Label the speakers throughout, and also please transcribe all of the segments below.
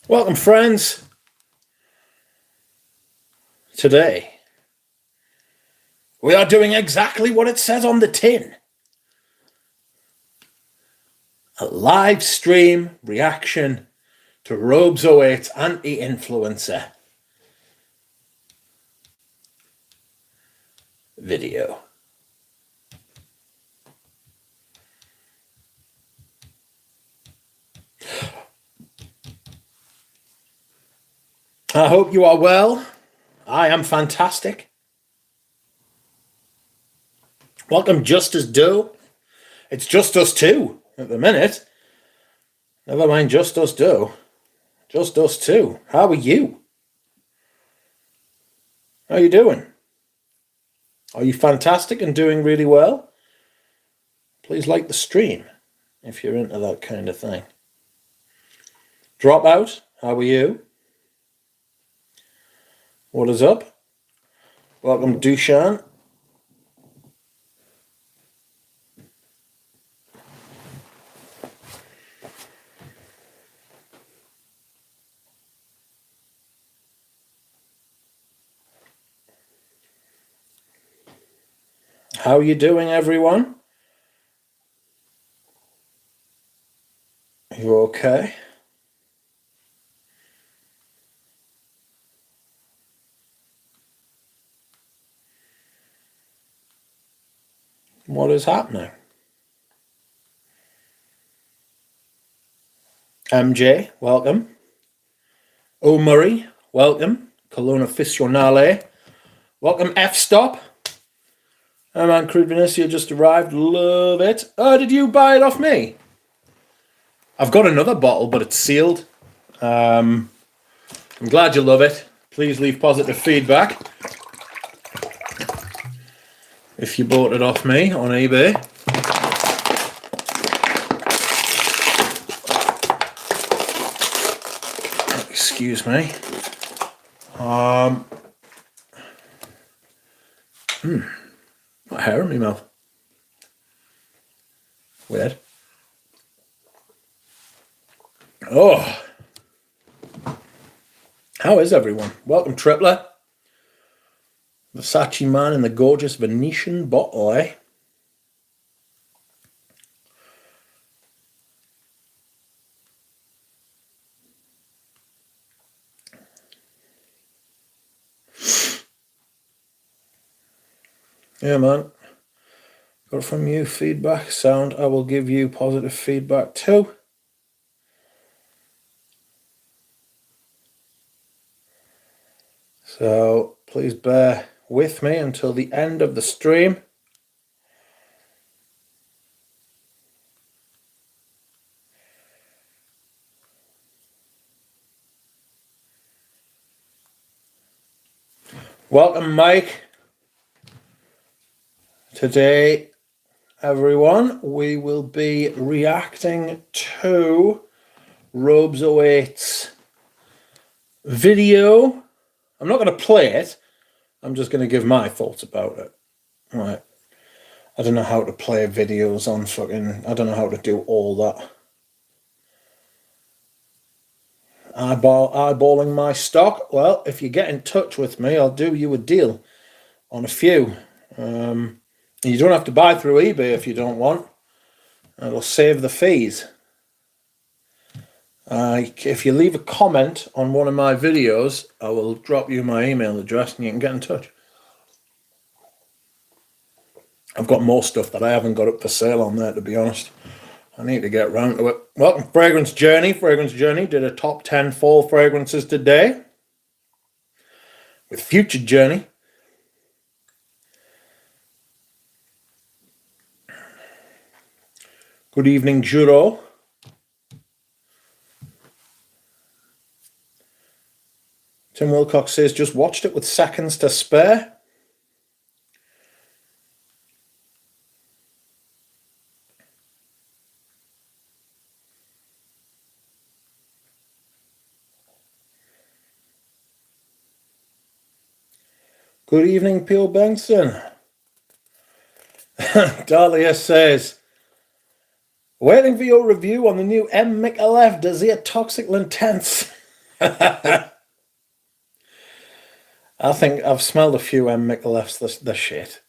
Speaker 1: Welcome, friends. Today, we are doing exactly what it says on the tin. A live stream reaction to Robes08 anti-influencer video. I hope you are well. I am fantastic. Welcome, Just As Do. It's just us two at the minute. Never mind Just Us Do. Just us two. How are you? How are you doing? Are you fantastic and doing really well? Please like the stream if you're into that kind of thing. Dropout, how are you? What is up? Welcome, Dushan. How are you doing, everyone? You okay? What is happening? MJ, welcome. O Murray, welcome. Colonna Fissionale, welcome. F-Stop. Oh man, Crude Vinicia just arrived. Love it. Oh, did you buy it off me? I've got another bottle, but it's sealed. I'm glad you love it. Please leave positive feedback if you bought it off me on eBay. Excuse me. Got hair in my mouth. Weird. Oh. How is everyone? Welcome, Tripler. Versace man in the gorgeous Venetian bottle, eh? Yeah, man. Got it from you. Feedback, sound. I will give you positive feedback too. So please bear with me until the end of the stream. Welcome, Mike. Today, everyone, we will be reacting to Robes08's video. I'm not going to play it. I'm just going to give my thoughts about it. Right. I don't know how to play videos on fucking... I don't know how to do all that. Eyeballing my stock. Well, if you get in touch with me, I'll do you a deal on a few. You don't have to buy through eBay if you don't want. It'll save the fees. If you leave a comment on one of my videos, I will drop you my email address and you can get in touch. I've got more stuff that I haven't got up for sale on there, to be honest. I need to get round to it. Welcome, Fragrance Journey. Fragrance Journey did a top 10 fall fragrances today with Future Journey. Good evening, Juro. Tim Wilcox says, just watched it with seconds to spare. Good evening, Peel Benson. Dahlia says, waiting for your review on the new M. Micallef Desir Toxic Intense. I think I've smelled a few Michelefs. The shit.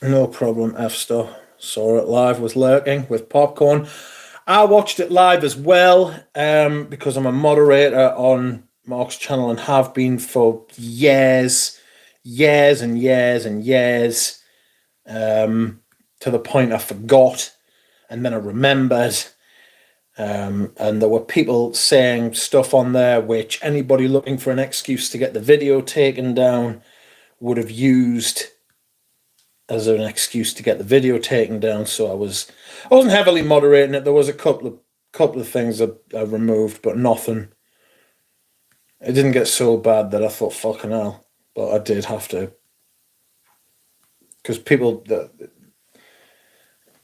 Speaker 1: No problem, F-Star. Saw it live, was lurking with popcorn. I watched it live as well because I'm a moderator on Mark's channel and have been for years and years and years, to the point I forgot and then I remembered. And there were people saying stuff on there which anybody looking for an excuse to get the video taken down would have used as an excuse to get the video taken down. So I wasn't heavily moderating it. There was a couple of things that I removed, but nothing. It didn't get so bad that I thought fucking hell, but I did have to, because people,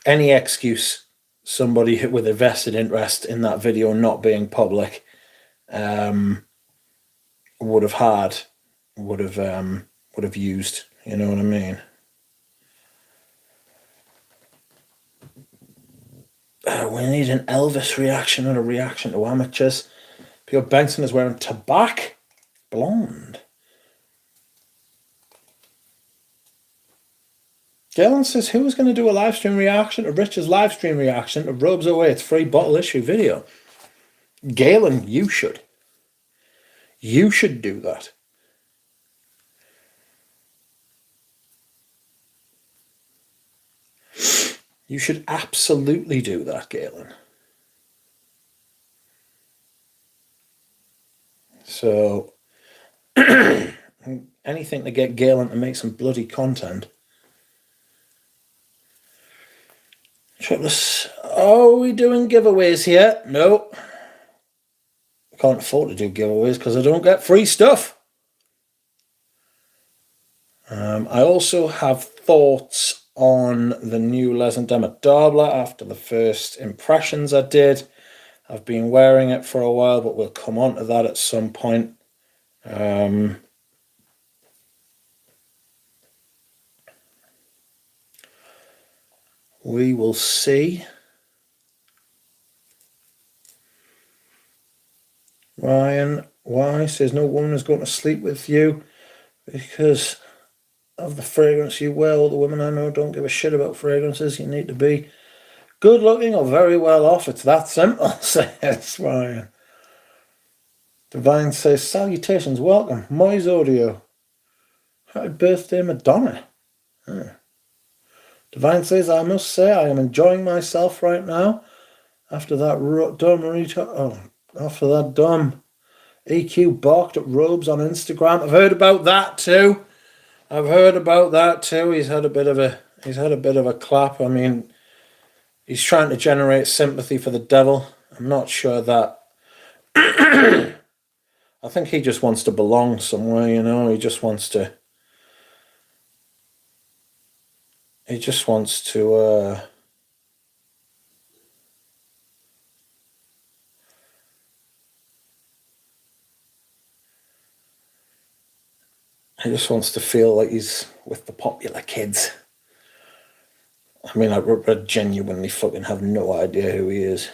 Speaker 1: any excuse somebody with a vested interest in that video not being public would have used, you know what I mean? We need an Elvis reaction and a reaction to amateurs. Peter Benson is wearing tobacco blonde. Galen says, who is going to do a live stream reaction to Rich's live stream reaction to Robes08's free bottle issue video? Galen, you should. You should do that. You should absolutely do that, Galen. So, anything to get Galen to make some bloody content. Triplets. Are we doing giveaways here? No. I can't afford to do giveaways because I don't get free stuff. I also have thoughts on the new Les and Demet Darbler after the first impressions I did. I've been wearing it for a while, but we'll come on to that at some point. We will see. Ryan Y says, no woman is going to sleep with you because of the fragrance you wear. All the women I know don't give a shit about fragrances. You need to be good looking or very well off. It's that simple, says Ryan. Divine says, salutations, welcome. Moise Audio. Happy birthday, Madonna. Divine says, I must say I am enjoying myself right now after that dumb EQ barked at Robes on Instagram. I've heard about that too. He's had a bit of a clap. I mean, he's trying to generate sympathy for the devil. I'm not sure that. I think he just wants to belong somewhere, you know. He just wants to I just wants to feel like he's with the popular kids. I mean, I genuinely fucking have no idea who he is.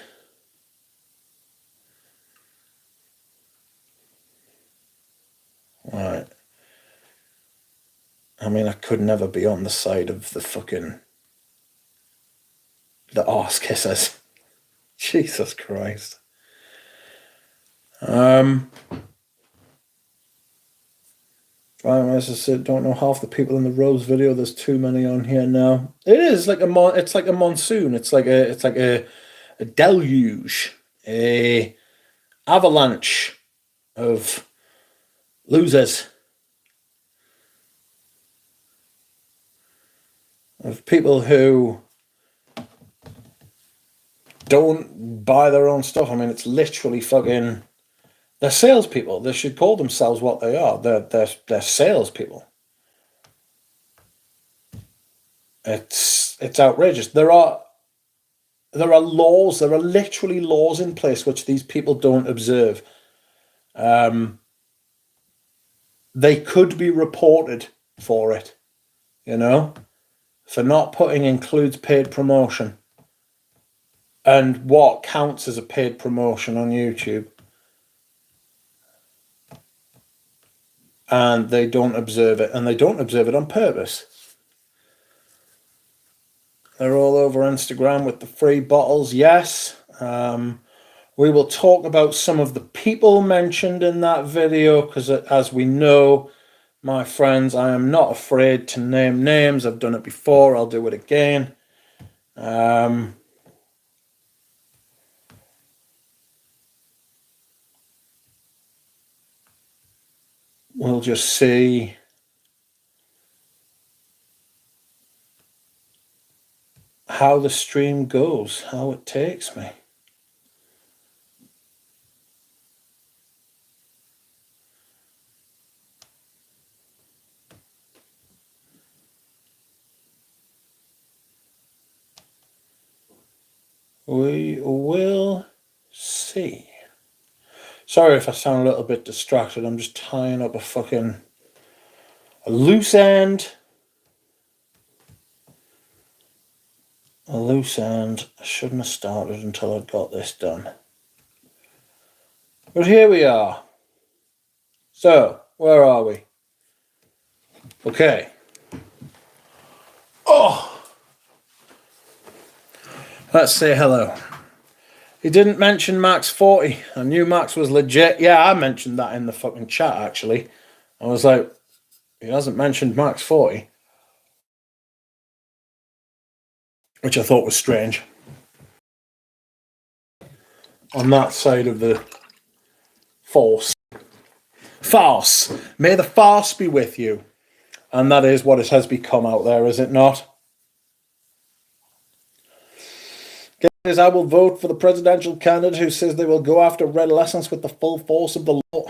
Speaker 1: Right. I mean, I could never be on the side of the arse kissers. Jesus Christ. Ryan as I said, don't know half the people in the Rose video. There's too many on here now. It is like it's like a monsoon. It's like a deluge, a avalanche of losers, of people who don't buy their own stuff. I mean, it's literally fucking. They're salespeople. They should call themselves what they are. They're salespeople. It's outrageous. There are laws. There are literally laws in place which these people don't observe. They could be reported for it, you know, for not putting includes paid promotion. and what counts as a paid promotion on YouTube. And they don't observe it, and they don't observe it on purpose. They're all over Instagram with the free bottles, yes. We will talk about some of the people mentioned in that video, because as we know, my friends, I am not afraid to name names. I've done it before, I'll do it again. We'll just see how the stream goes, how it takes me. We will see. Sorry if I sound a little bit distracted. I'm just tying up a loose end. A loose end. I shouldn't have started until I'd got this done. But here we are. So, where are we? Okay. Oh! Let's say hello. He didn't mention Max 40. I knew Max was legit. Yeah, I mentioned that in the fucking chat, actually. I was like, he hasn't mentioned Max 40. Which I thought was strange. On that side of the force. Farce. May the farce be with you. And that is what it has become out there, is it not? Guys, I will vote for the presidential candidate who says they will go after Redolessence with the full force of the law.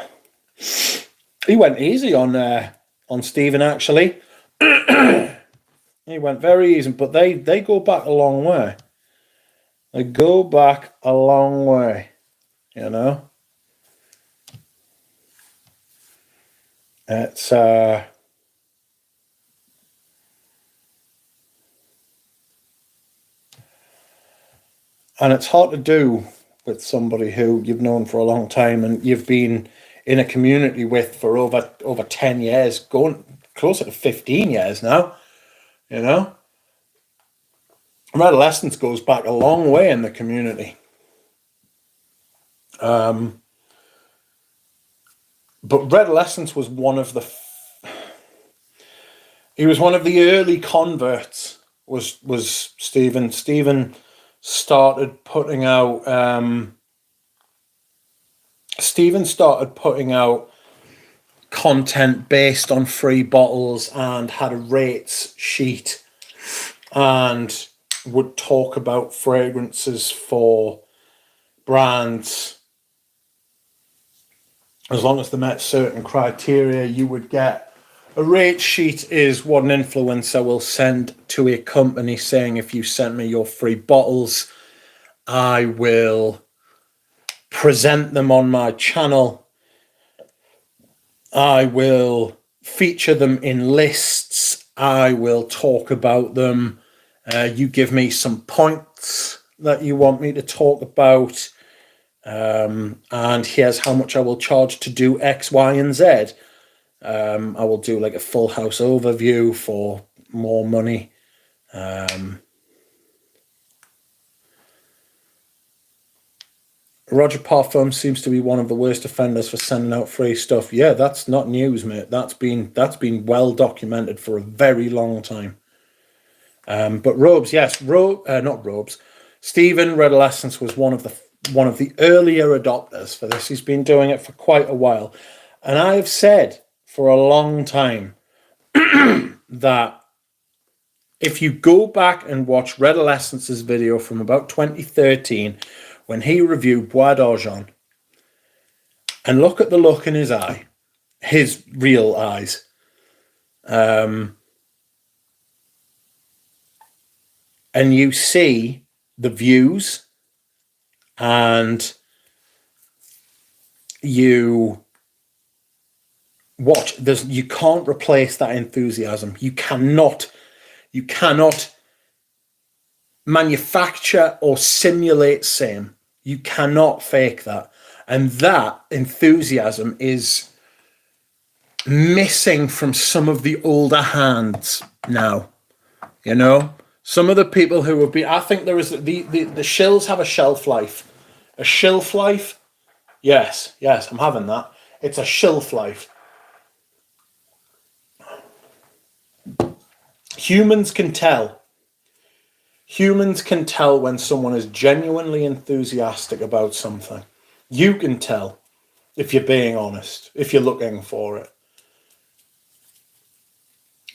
Speaker 1: He went easy on Stephen, actually. He went very easy, but they go back a long way. They go back a long way, you know? It's and it's hard to do with somebody who you've known for a long time and you've been in a community with for over 10 years, going closer to 15 years now, you know? Redolessence goes back a long way in the community. But Redolessence was one of the... He was one of the early converts, was Stephen. Stephen started putting out... content based on free bottles and had a rates sheet and would talk about fragrances for brands. As long as they met certain criteria, you would get a rate sheet. Is what an influencer will send to a company saying, if you send me your free bottles, I will present them on my channel. I will feature them in lists. I will talk about them. You give me some points that you want me to talk about. And here's how much I will charge to do X, Y, and Z. I will do like a full house overview for more money. Roger Parfum seems to be one of the worst offenders for sending out free stuff. Yeah, that's not news, mate. That's been well documented for a very long time. But Robes, yes, not Robes. Stephen Redolessence was one of the earlier adopters for this. He's been doing it for quite a while, and I have said for a long time that if you go back and watch Redolescence's video from about 2013, when he reviewed Bois d'Argent, and look at the look in his eye, his real eyes, and you see the views, and you watch, you can't replace that enthusiasm. You cannot manufacture or simulate same. You cannot fake that. And that enthusiasm is missing from some of the older hands now. You know, some of the people who have been, I think there is, the shills have a shelf life. A shelf life? Yes, I'm having that. It's a shelf life. Humans can tell. Humans can tell when someone is genuinely enthusiastic about something. You can tell if you're being honest, if you're looking for it.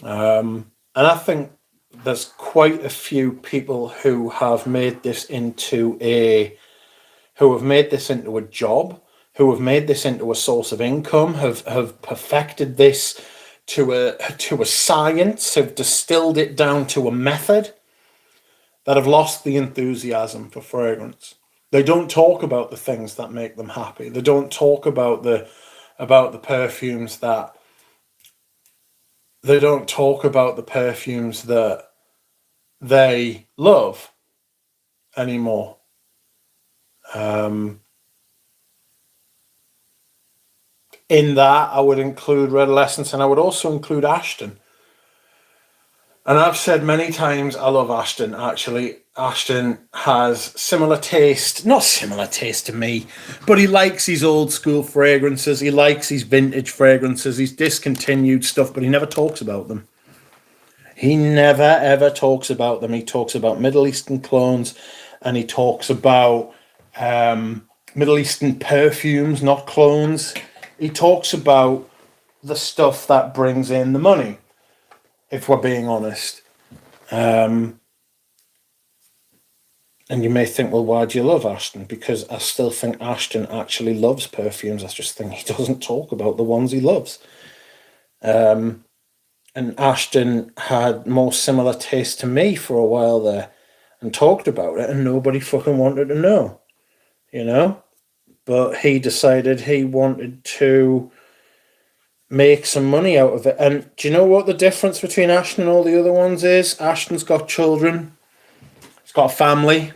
Speaker 1: And I think there's quite a few people who have made this into a job, who have made this into a source of income, have perfected this to a science, have distilled it down to a method, that have lost the enthusiasm for fragrance. They don't talk about the things that make them happy. They don't talk about the perfumes that they love anymore. In that, I would include Redolessence, and I would also include Ashton. And I've said many times, I love Ashton, actually. Ashton has similar taste, not similar taste to me, but he likes his old school fragrances. He likes his vintage fragrances, his discontinued stuff, but he never talks about them. He never, ever talks about them. He talks about Middle Eastern clones, and he talks about Middle Eastern perfumes, not clones. He talks about the stuff that brings in the money, if we're being honest. And you may think, well, why do you love Ashton? Because I still think Ashton actually loves perfumes. I just think he doesn't talk about the ones he loves. And Ashton had more similar taste to me for a while there and talked about it, and nobody fucking wanted to know, you know? But he decided he wanted to make some money out of it. And do you know what the difference between Ashton and all the other ones is? Ashton's got children. He's got a family.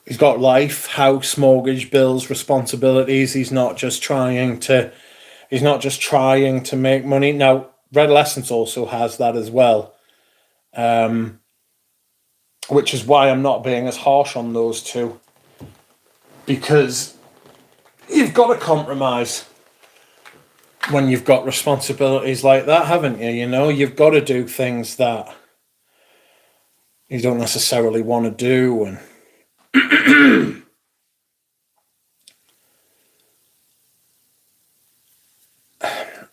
Speaker 1: He's got life, house, mortgage, bills, responsibilities. He's not just trying to make money. Now, Redolessence also has that as well. Which is why I'm not being as harsh on those two. Because you've got to compromise when you've got responsibilities like that, haven't you? You know, you've got to do things that you don't necessarily want to do. And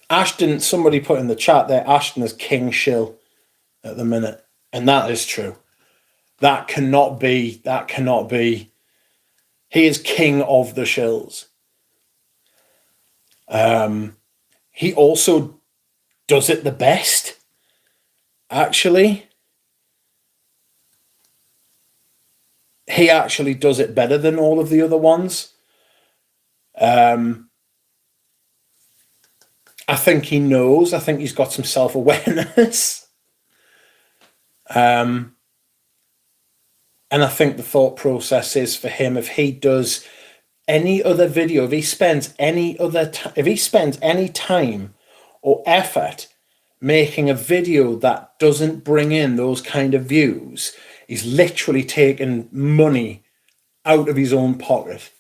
Speaker 1: Ashton, somebody put in the chat there, Ashton is king shill at the minute. And that is true. That cannot be. He is king of the shills. He also does it the best, actually. He actually does it better than all of the other ones. I think he knows. I think he's got some self-awareness. And I think the thought process is for him, if he does any other video, if he spends any time or effort making a video that doesn't bring in those kind of views, he's literally taking money out of his own pocket.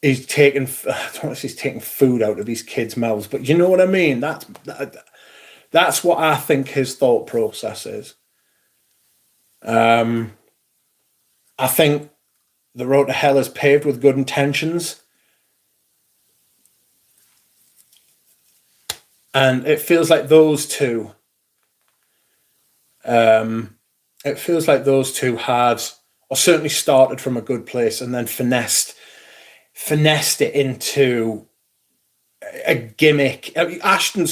Speaker 1: He's taking, I don't know if he's taking food out of his kids' mouths, but you know what I mean? That's what I think his thought process is. I think the road to hell is paved with good intentions. And it feels like those two, had, or certainly started from a good place and then finessed it into a gimmick. I mean, Ashton,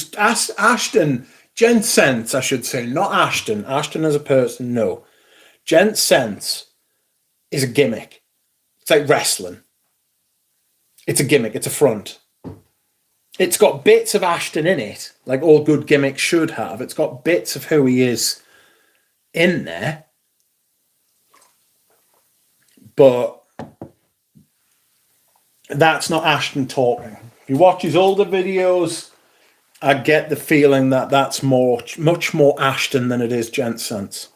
Speaker 1: Gent Sense, I should say, not Ashton. Ashton as a person, no. Gent Sense is a gimmick. It's like wrestling. It's a gimmick. It's a front. It's got bits of Ashton in it, like all good gimmicks should have. It's got bits of who he is in there, but that's not Ashton talking. If you watch his older videos, I get the feeling that that's much more Ashton than it is Gent Sense.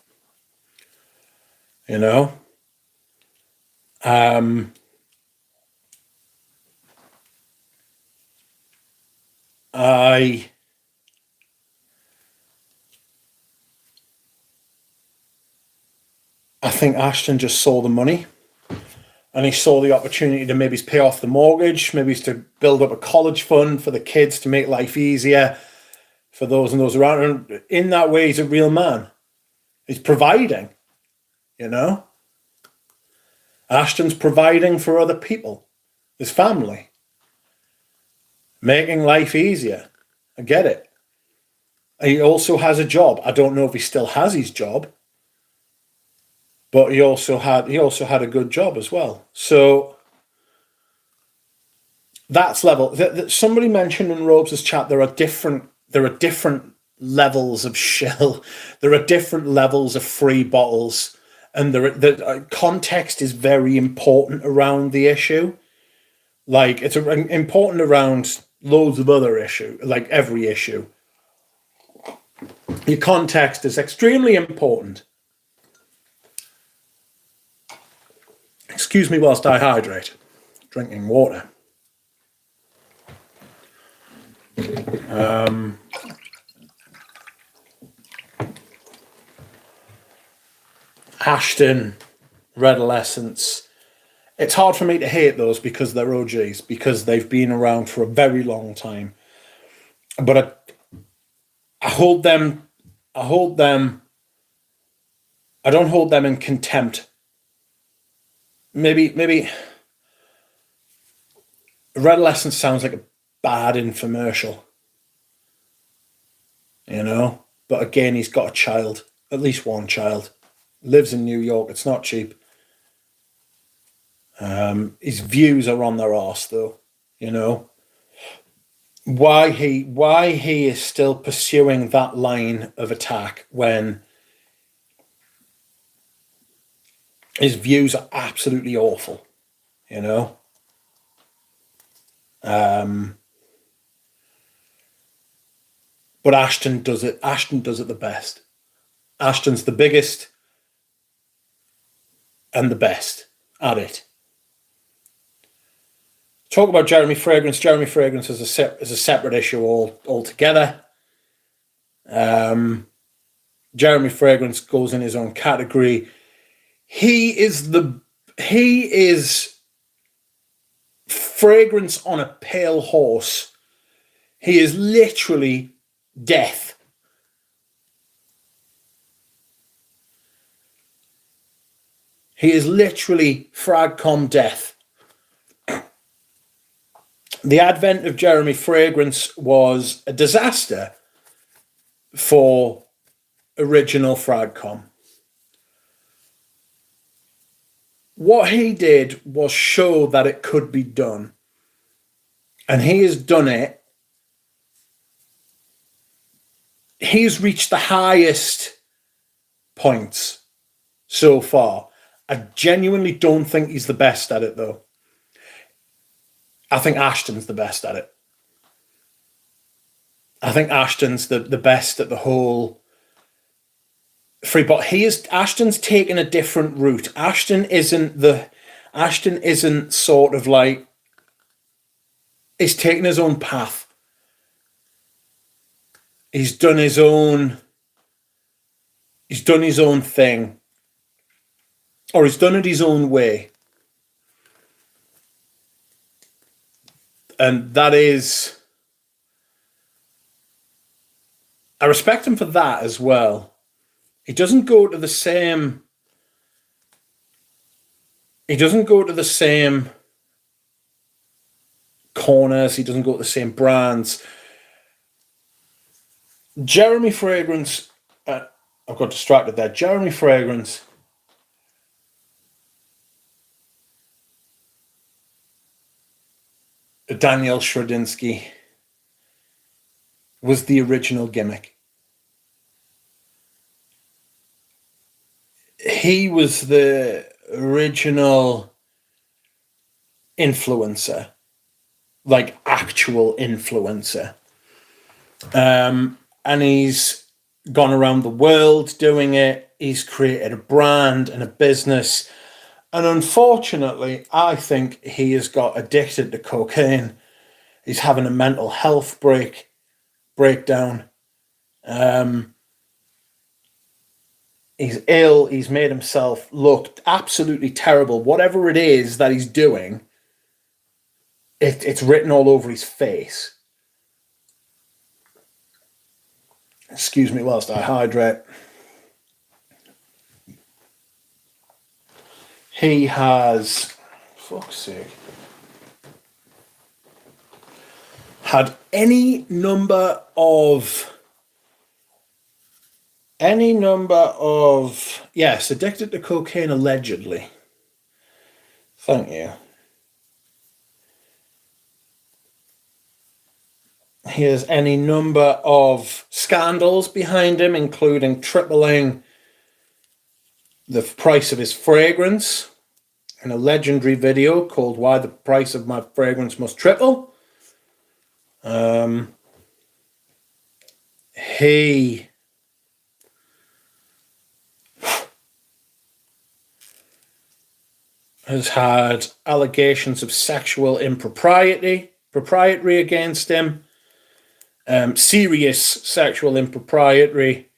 Speaker 1: You know? I think Ashton just saw the money, and he saw the opportunity to maybe pay off the mortgage, maybe to build up a college fund for the kids to make life easier for those and those around. And in that way, he's a real man. He's providing, you know? Ashton's providing for other people, his family, making life easier. I get it. He also has a job. I don't know if he still has his job, but he also had a good job as well. So that's level. Somebody mentioned in Robes' chat there are different levels of shill. There are different levels of free bottles, and the context is very important around the issue. Like, it's important around loads of other issues, like every issue. Your context is extremely important. Excuse me whilst I hydrate. Drinking water. Ashton, Redolessence. It's hard for me to hate those because they're OGs, because they've been around for a very long time. But I hold them. I don't hold them in contempt. Maybe Redolessence sounds like a bad infomercial, you know? But again, he's got a child, at least one child. Lives in New York. It's not cheap. His views are on their arse, though, you know? Why he is still pursuing that line of attack when his views are absolutely awful, you know? But Ashton does it. Ashton does it the best. Ashton's the biggest and the best at it. Talk about Jeremy Fragrance. Jeremy Fragrance is a separate issue altogether. Jeremy Fragrance goes in his own category. He is fragrance on a pale horse. He is literally death. He is literally Fragcom death. The advent of Jeremy Fragrance was a disaster for original Fragcom. What he did was show that it could be done. And he has done it. He's reached the highest points so far. I genuinely don't think he's the best at it, though. I think Ashton's the best at it. I think Ashton's the best at the whole free, but Ashton's taken a different route. Ashton isn't sort of like, he's taken his own path. He's done his own thing. Or he's done it his own way. And that is, I respect him for that as well. He doesn't go to the same corners. He doesn't go to the same brands. Jeremy Fragrance, I've got distracted there. Jeremy Fragrance Daniel Shredinsky was the original gimmick. he was the original influencer, like actual influencer. And he's gone around the world doing it. He's created a brand and a business. And unfortunately, I think he has got addicted to cocaine. He's having a mental health breakdown. He's ill. He's made himself look absolutely terrible. Whatever it is that he's doing, it's written all over his face. Excuse me whilst I hydrate. He has, fuck's sake, had any number of, yes, addicted to cocaine allegedly. Thank you. He has any number of scandals behind him, including tripling the price of his fragrance in a legendary video called Why the Price of My Fragrance Must Triple. He has had allegations of sexual impropriety against him. Serious sexual impropriety.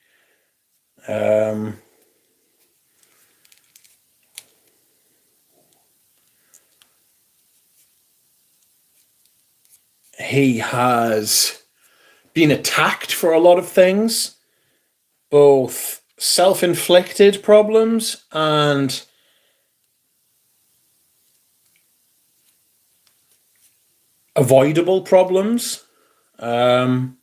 Speaker 1: He has been attacked for a lot of things, both self-inflicted problems and avoidable problems. And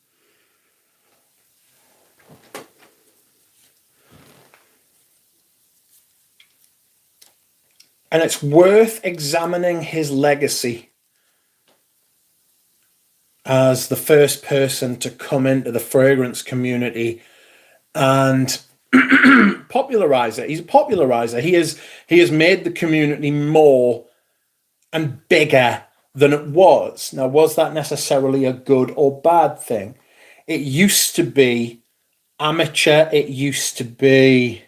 Speaker 1: it's worth examining his legacy as the first person to come into the fragrance community and popularize it. He's a popularizer. He has made the community more and bigger than it was. Now, was that necessarily a good or bad thing? It used to be amateur. It used to be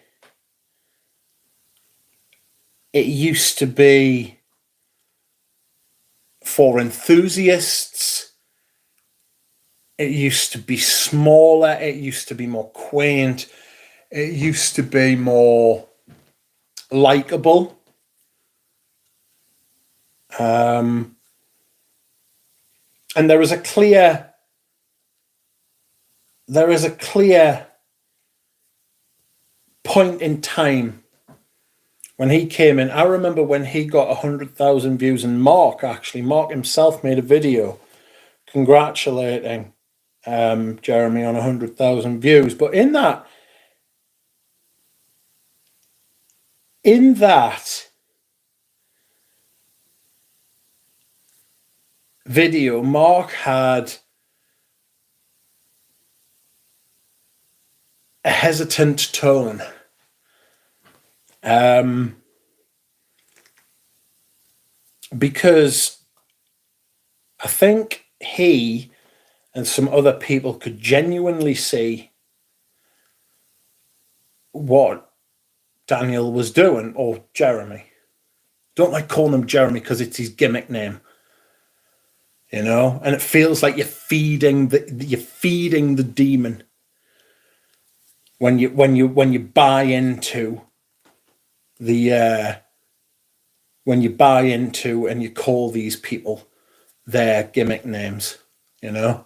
Speaker 1: for enthusiasts. It used to be smaller. It used to be more quaint. It used to be more likable. And there is a clear point in time when he came in. I remember when he got 100,000 views, and Mark himself made a video congratulating Jeremy on 100,000 views. But in that video, Mark had a hesitant tone. Because I think he and some other people could genuinely see what Daniel was doing, or Jeremy. Don't like calling him Jeremy because it's his gimmick name, you know. And it feels like you're feeding the demon when you buy into and you call these people their gimmick names, you know.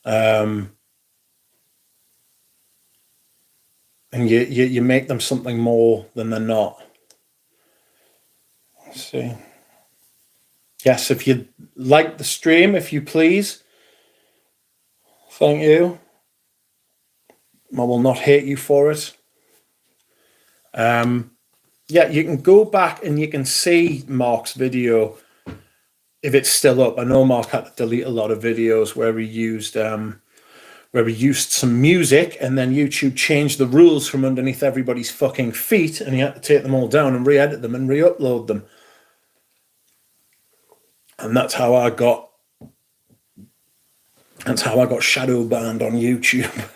Speaker 1: And you make them something more than they're not. Let's see. Yes, if you like the stream, if you please. Thank you. I will not hate you for it. Yeah, you can go back and you can see Mark's video if it's still up. I know Mark had to delete a lot of videos where he used where we used some music and then YouTube changed the rules from underneath everybody's fucking feet and he had to take them all down and re-edit them and re-upload them. And that's how I got shadow banned on YouTube.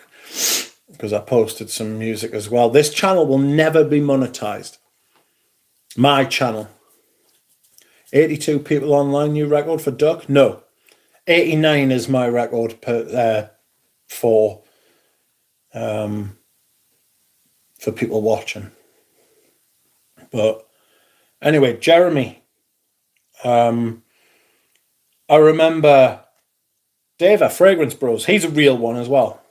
Speaker 1: Because I posted some music as well. This channel will never be monetized. My channel. 82 people online, new record for Duck? No. 89 is my record for people watching. But anyway, Jeremy. I remember Dava, Fragrance Bros. He's a real one as well.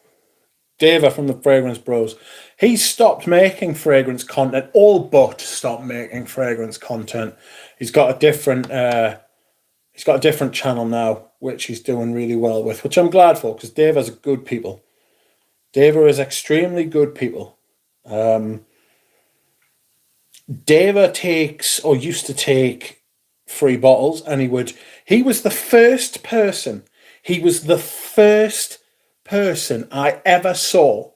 Speaker 1: Dava from the Fragrance Bros. He stopped making fragrance content, all but stopped making fragrance content. He's got a different channel now, which he's doing really well with, which I'm glad for, because Dava's good people. Dava is extremely good people. Dava takes, or used to take, free bottles, and he was the first person I ever saw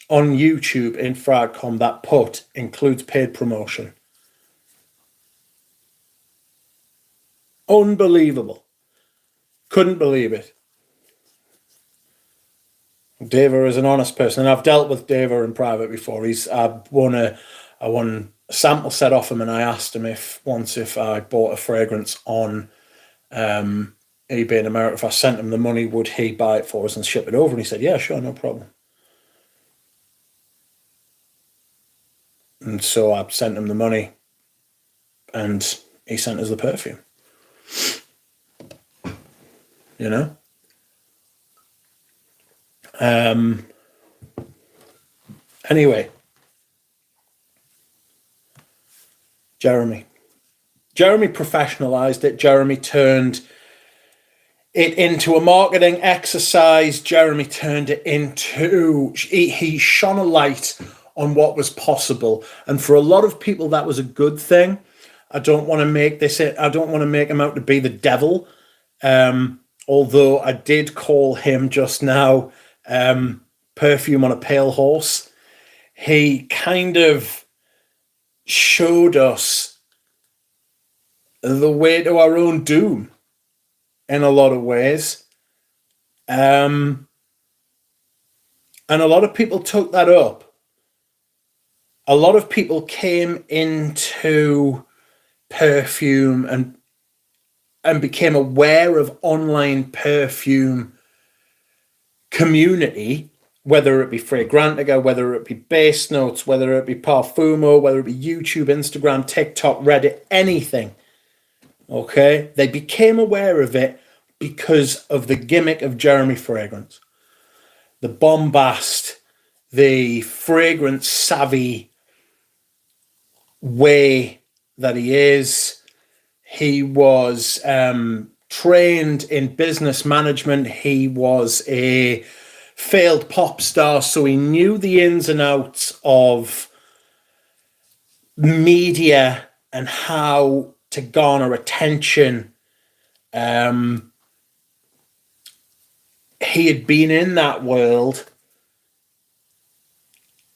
Speaker 1: on YouTube in Fragcom that includes paid promotion. Unbelievable. Couldn't believe it. Dava is an honest person, and I've dealt with Dava in private before. I won a sample set off him, and I asked him if I bought a fragrance on eBay in America, if I sent him the money, would he buy it for us and ship it over? And he said, yeah, sure, no problem. And so I sent him the money and he sent us the perfume. You know? Anyway. Jeremy professionalized it. Jeremy turned it into a marketing exercise. Jeremy turned it into, he shone a light on what was possible. And for a lot of people, that was a good thing. I don't want to make him out to be the devil. Although I did call him just now perfume on a pale horse. He kind of showed us the way to our own doom in a lot of ways. And a lot of people took that up. A lot of people came into perfume and became aware of online perfume community, whether it be Fragrantica, whether it be Base Notes, whether it be Parfumo, whether it be YouTube, Instagram, TikTok, Reddit, anything. Okay? They became aware of it because of the gimmick of Jeremy Fragrance. The bombast, the fragrance savvy way that he is. He was trained in business management. He was a failed pop star, so he knew the ins and outs of media and how to garner attention. He had been in that world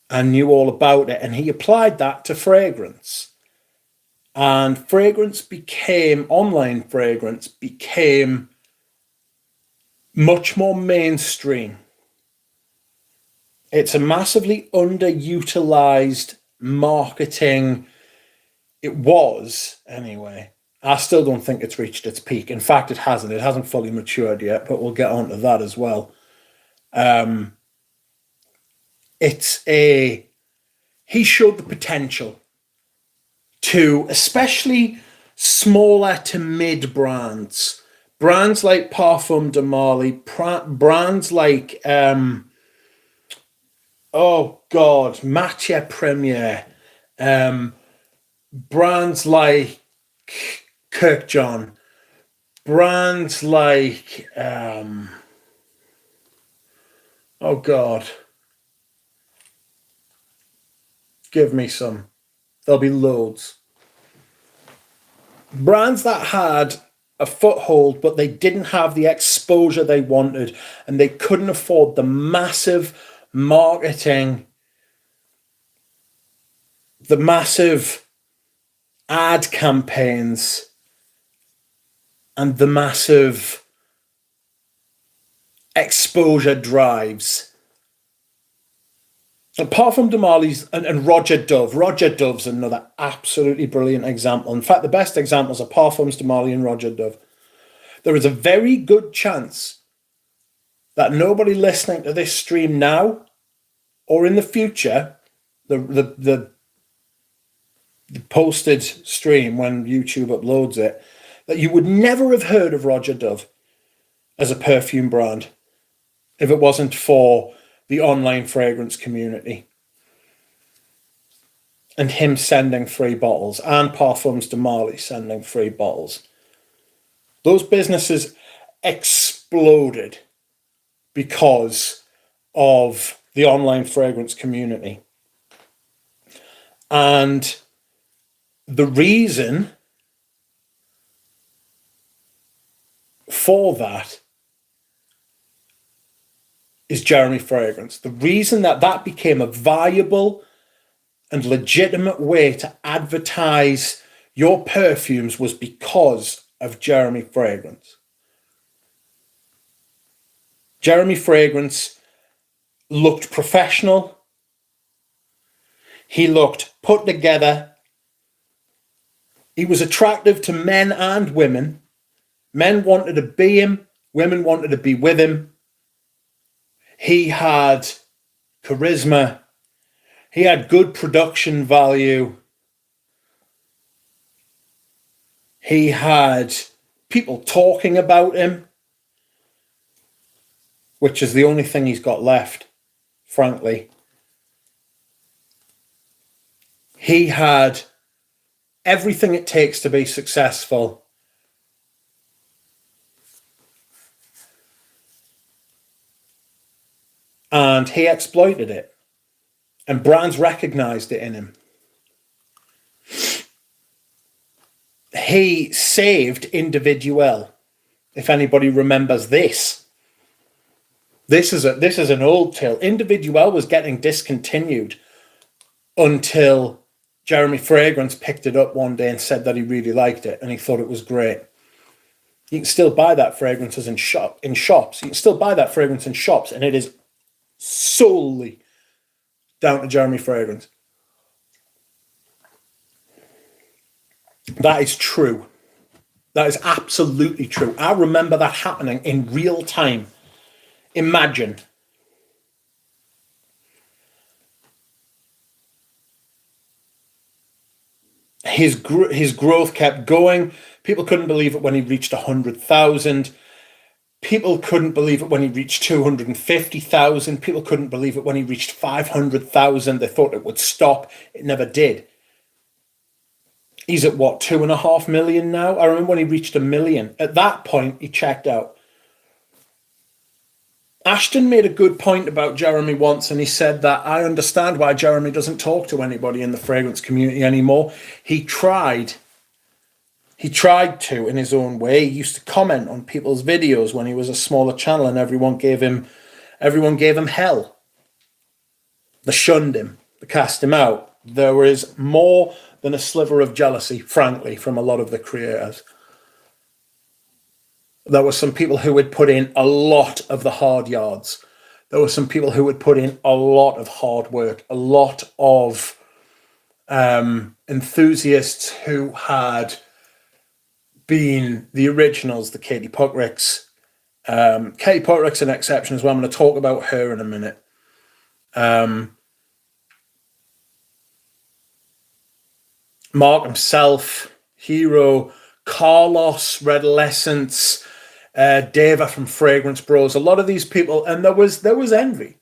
Speaker 1: and knew all about it, and he applied that to fragrance. And online fragrance became much more mainstream. It's a massively underutilized marketing. It was, anyway. I still don't think it's reached its peak. In fact, it hasn't. It hasn't fully matured yet, but we'll get onto that as well. He showed the potential to, especially smaller to mid brands like Parfum de Marly, brands like Mathieu Premier, brands like Kirkjohn, brands like give me some. There'll be loads. Brands that had a foothold, but they didn't have the exposure they wanted, and they couldn't afford the massive marketing, the massive ad campaigns, and the massive exposure drives. Apart from Damali's and Roger Dove. Roger Dove's another absolutely brilliant example. In fact, the best examples are Parfums, Damali, and Roger Dove. There is a very good chance that nobody listening to this stream now or in the future, the posted stream when YouTube uploads it, that you would never have heard of Roger Dove as a perfume brand if it wasn't for the online fragrance community and him sending free bottles, and Parfums Damali sending free bottles. Those businesses exploded because of the online fragrance community. And the reason for that is Jeremy Fragrance. The reason that that became a viable and legitimate way to advertise your perfumes was because of Jeremy Fragrance. Jeremy Fragrance looked professional. He looked put together. He was attractive to men and women. Men wanted to be him. Women wanted to be with him. He had charisma. He had good production value. He had people talking about him, which is the only thing he's got left, frankly. He had everything it takes to be successful. And he exploited it. And brands recognized it in him. He saved Individual. If anybody remembers this. This is an old tale. Individual was getting discontinued until Jeremy Fragrance picked it up one day and said that he really liked it and he thought it was great. You can still buy that fragrances in shops. You can still buy that fragrance in shops, and it is solely down to Jeremy Fragrance. That is true. That is absolutely true. I remember that happening in real time. Imagine. His growth kept going. People couldn't believe it when he reached 100,000. People couldn't believe it when he reached 250,000. People couldn't believe it when he reached 500,000. They thought it would stop. It never did. He's at what, 2.5 million now? I remember when he reached 1 million. At that point, he checked out. Ashton made a good point about Jeremy once, and he said that I understand why Jeremy doesn't talk to anybody in the fragrance community anymore. He tried to in his own way. He used to comment on people's videos when he was a smaller channel, and everyone gave him hell. They shunned him. They cast him out. There was more than a sliver of jealousy, frankly, from a lot of the creators. There were some people who would put in a lot of the hard yards. There were some people who would put in a lot of hard work, a lot of enthusiasts who had been the originals, the Katie Puckricks. Katie Puckrick's an exception as well. I'm going to talk about her in a minute. Mark himself, Hero, Carlos, Redolessence, Deva from Fragrance Bros. A lot of these people, and there was envy.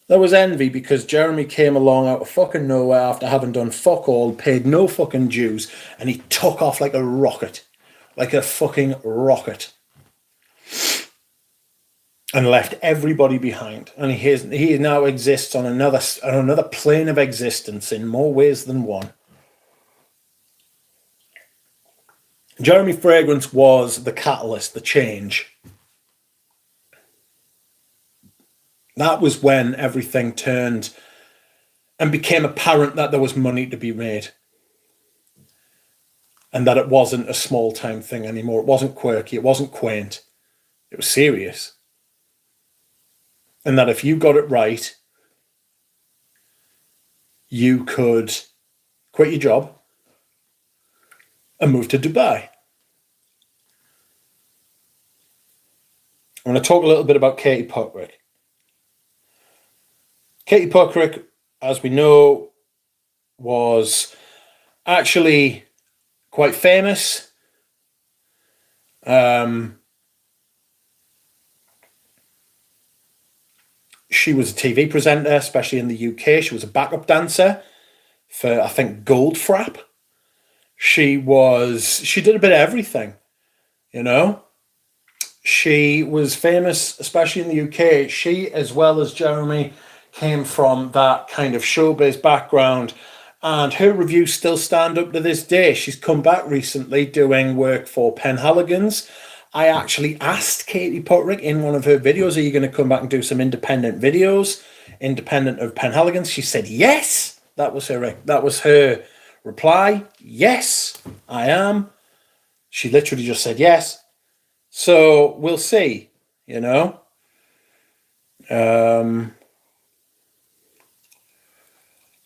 Speaker 1: There was envy because Jeremy came along out of fucking nowhere after having done fuck all, paid no fucking dues, and he took off like a rocket. Like a fucking rocket. And left everybody behind. And he now exists on another plane of existence in more ways than one. Jeremy Fragrance was the catalyst, the change. That was when everything turned and became apparent that there was money to be made. And that it wasn't a small-time thing anymore. It wasn't quirky. It wasn't quaint. It was serious. And that if you got it right, you could quit your job and move to Dubai. I'm going to talk a little bit about Katie Puckrick. Katie Puckrick, as we know, was actually quite famous. She was a TV presenter, especially in the UK. She was a backup dancer for, I think, Goldfrapp. She did a bit of everything, you know. She was famous, especially in the UK. She, as well as Jeremy, came from that kind of showbiz background, and her reviews still stand up to this day. She's come back recently doing work for Penhaligon's. I actually asked Katie Puckrick in one of her videos, are you going to come back and do some independent videos, independent of Penhaligon's? She said yes. That was her reply. Yes, I am. She literally just said yes. So we'll see, you know.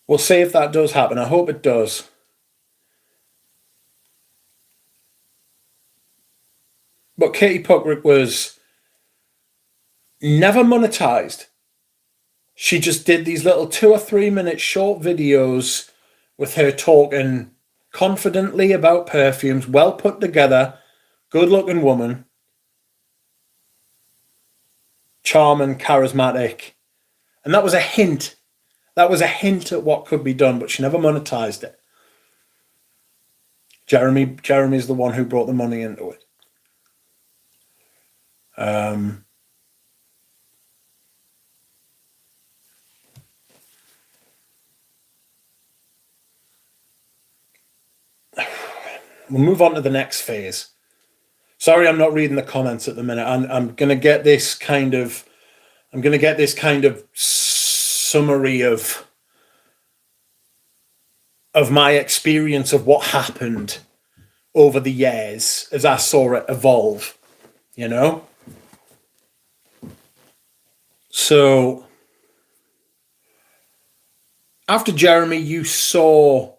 Speaker 1: We'll see if that does happen. I hope it does. But Katie Puckrick was never monetized. She just did these little 2 or 3 minute short videos with her talking confidently about perfumes, well put together, good looking woman, charming, charismatic. And that was a hint. That was a hint at what could be done, but she never monetized it. Jeremy's the one who brought the money into it. We'll move on to the next phase. Sorry, I'm not reading the comments at the minute. I'm going to get this kind of summary of my experience of what happened over the years as I saw it evolve, you know? So after Jeremy, you saw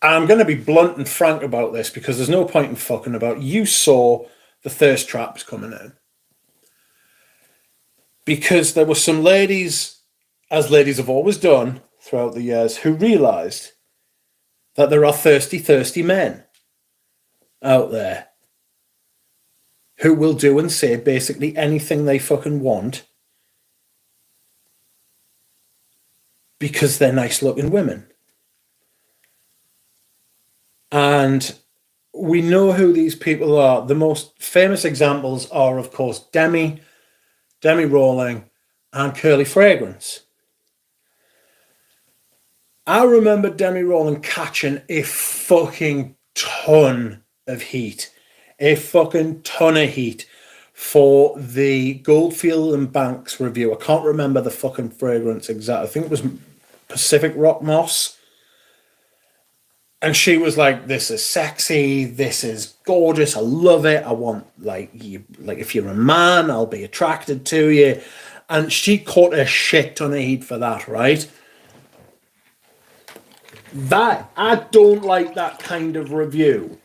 Speaker 1: I'm going to be blunt and frank about this because there's no point in fucking about. You saw the thirst traps coming in. Because there were some ladies, as ladies have always done throughout the years, who realised that there are thirsty men out there who will do and say basically anything they fucking want because they're nice looking women. And we know who these people are. The most famous examples are, of course, Demi Rawling, and Curly Fragrance. I remember Demi Rawling catching a fucking ton of heat. A fucking ton of heat for the Goldfield and Banks review. I can't remember the fucking fragrance exactly. I think it was Pacific Rock Moss. And she was like, this is sexy, this is gorgeous, I love it, I want, if you're a man, I'll be attracted to you. And she caught a shit ton of heat for that, right? I don't like that kind of review.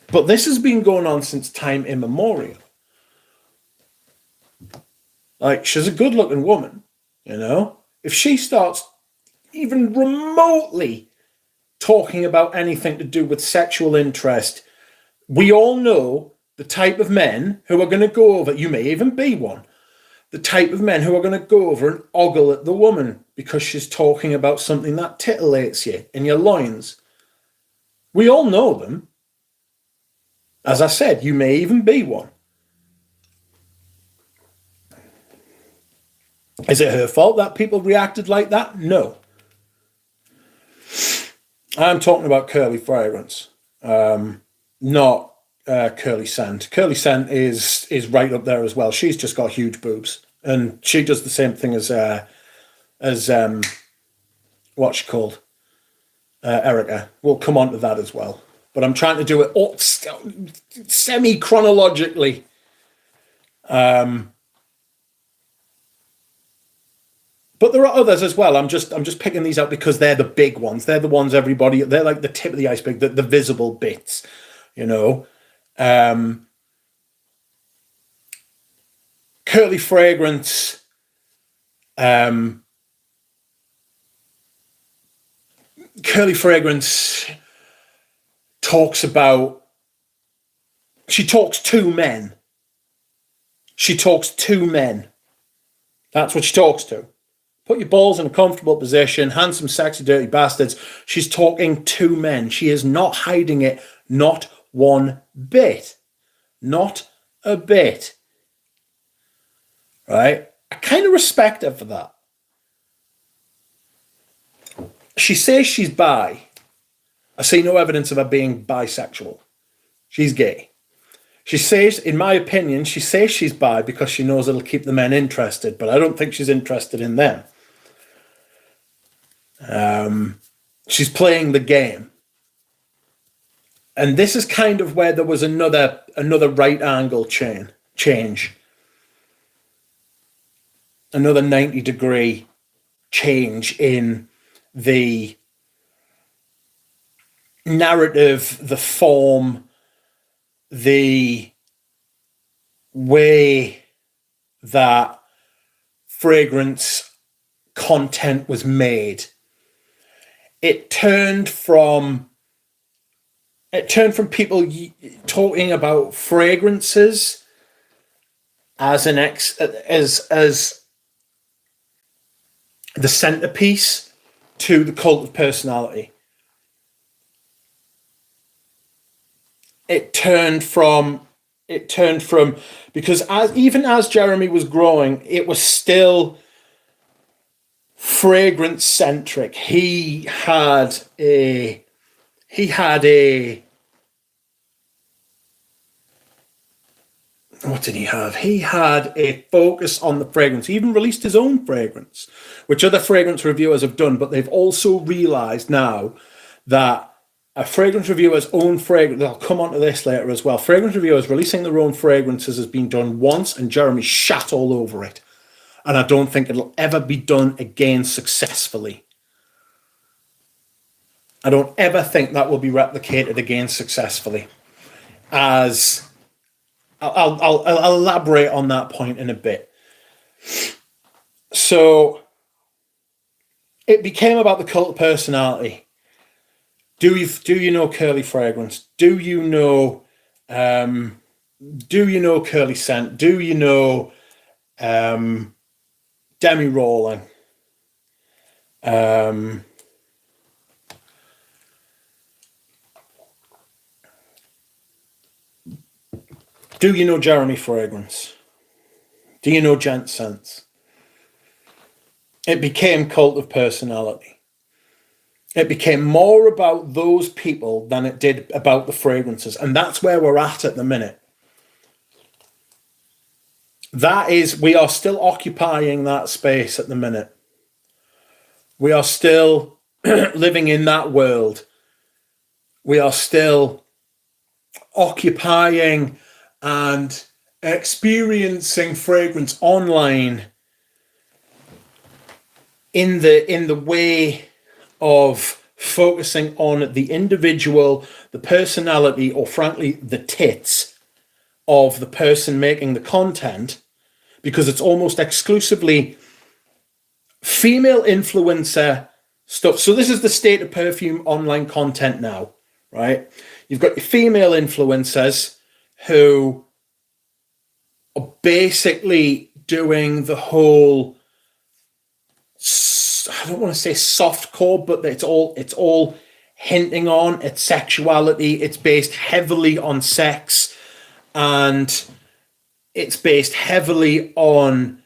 Speaker 1: But this has been going on since time immemorial. Like, she's a good-looking woman, you know? If she starts even remotely talking about anything to do with sexual interest, we all know the type of men who are going to go over, you may even be one, the type of men who are going to go over and ogle at the woman because she's talking about something that titillates you in your loins. We all know them. As I said, you may even be one. Is it her fault that people reacted like that? No. I'm talking about Curly Fragrance, not Curly Scent. Curly Scent is right up there as well. She's just got huge boobs, and she does the same thing as what's she called? Erica. We'll come on to that as well. But I'm trying to do it all semi-chronologically. But there are others as well. I'm just picking these out because they're the big ones. They're the ones they're like the tip of the iceberg, the visible bits, you know. Curly Fragrance, Curly Fragrance talks to men. She talks to men. That's what she talks to. Put your balls in a comfortable position, handsome, sexy, dirty bastards. She's talking to men. She is not hiding it, not one bit. Not a bit. Right? I kind of respect her for that. She says she's bi. I see no evidence of her being bisexual. She's gay. She says, in my opinion, she says she's bi because she knows it'll keep the men interested, but I don't think she's interested in them. She's playing the game. And this is kind of where there was another right angle change. Another 90-degree change in the narrative, the form, the way that fragrance content was made. It turned from people talking about fragrances as the centerpiece to the cult of personality. It turned from because even as Jeremy was growing, it was still fragrance centric. He had a what did he have? He had a focus on the fragrance. He even released his own fragrance, which other fragrance reviewers have done, but they've also realized now that a fragrance reviewer's own fragrance, I'll come on to this later as well, fragrance reviewers releasing their own fragrances has been done once and Jeremy shat all over it. And I don't think it'll ever be done again successfully. I don't ever think that will be replicated again successfully. As I'll elaborate on that point in a bit. So it became about the cult of personality. Do you know Curly Fragrance? Do you know Curly Scent? Do you know Demi Rawling? Do you know Jeremy Fragrance? Do you know Gent Scents? It became cult of personality. It became more about those people than it did about the fragrances. And that's where we're at the minute. We are still occupying that space at the minute. We are still living in that world. We are still occupying and experiencing fragrance online in the way of focusing on the individual, the personality, or frankly, the tits of the person making the content, because it's almost exclusively female influencer stuff. So this is the state of perfume online content now, right? You've got your female influencers who are basically doing the whole, I don't want to say softcore, but it's all hinting on its sexuality. It's based heavily on sex, and it's based heavily on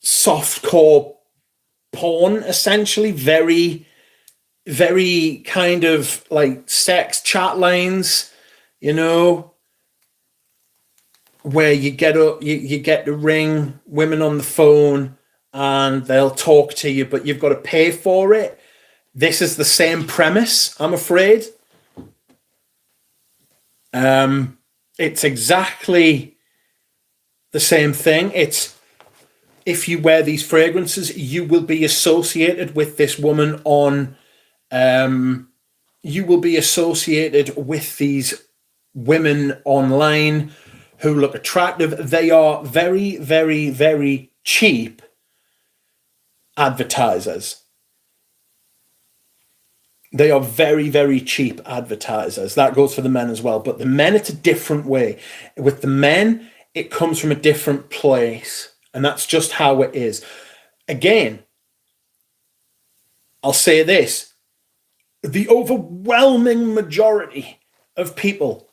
Speaker 1: softcore porn, essentially. Very, very kind of like sex chat lines, you know, where you get to ring women on the phone and they'll talk to you, but you've got to pay for it. This is the same premise, I'm afraid. It's exactly the same thing. It's, if you wear these fragrances, you will be associated with this woman on, you will be associated with these women online who look attractive. They are very, very, very cheap advertisers. They are very, very cheap advertisers. That goes for the men as well. But the men, it's a different way. With the men, it comes from a different place. And that's just how it is. Again, I'll say this. The overwhelming majority of people,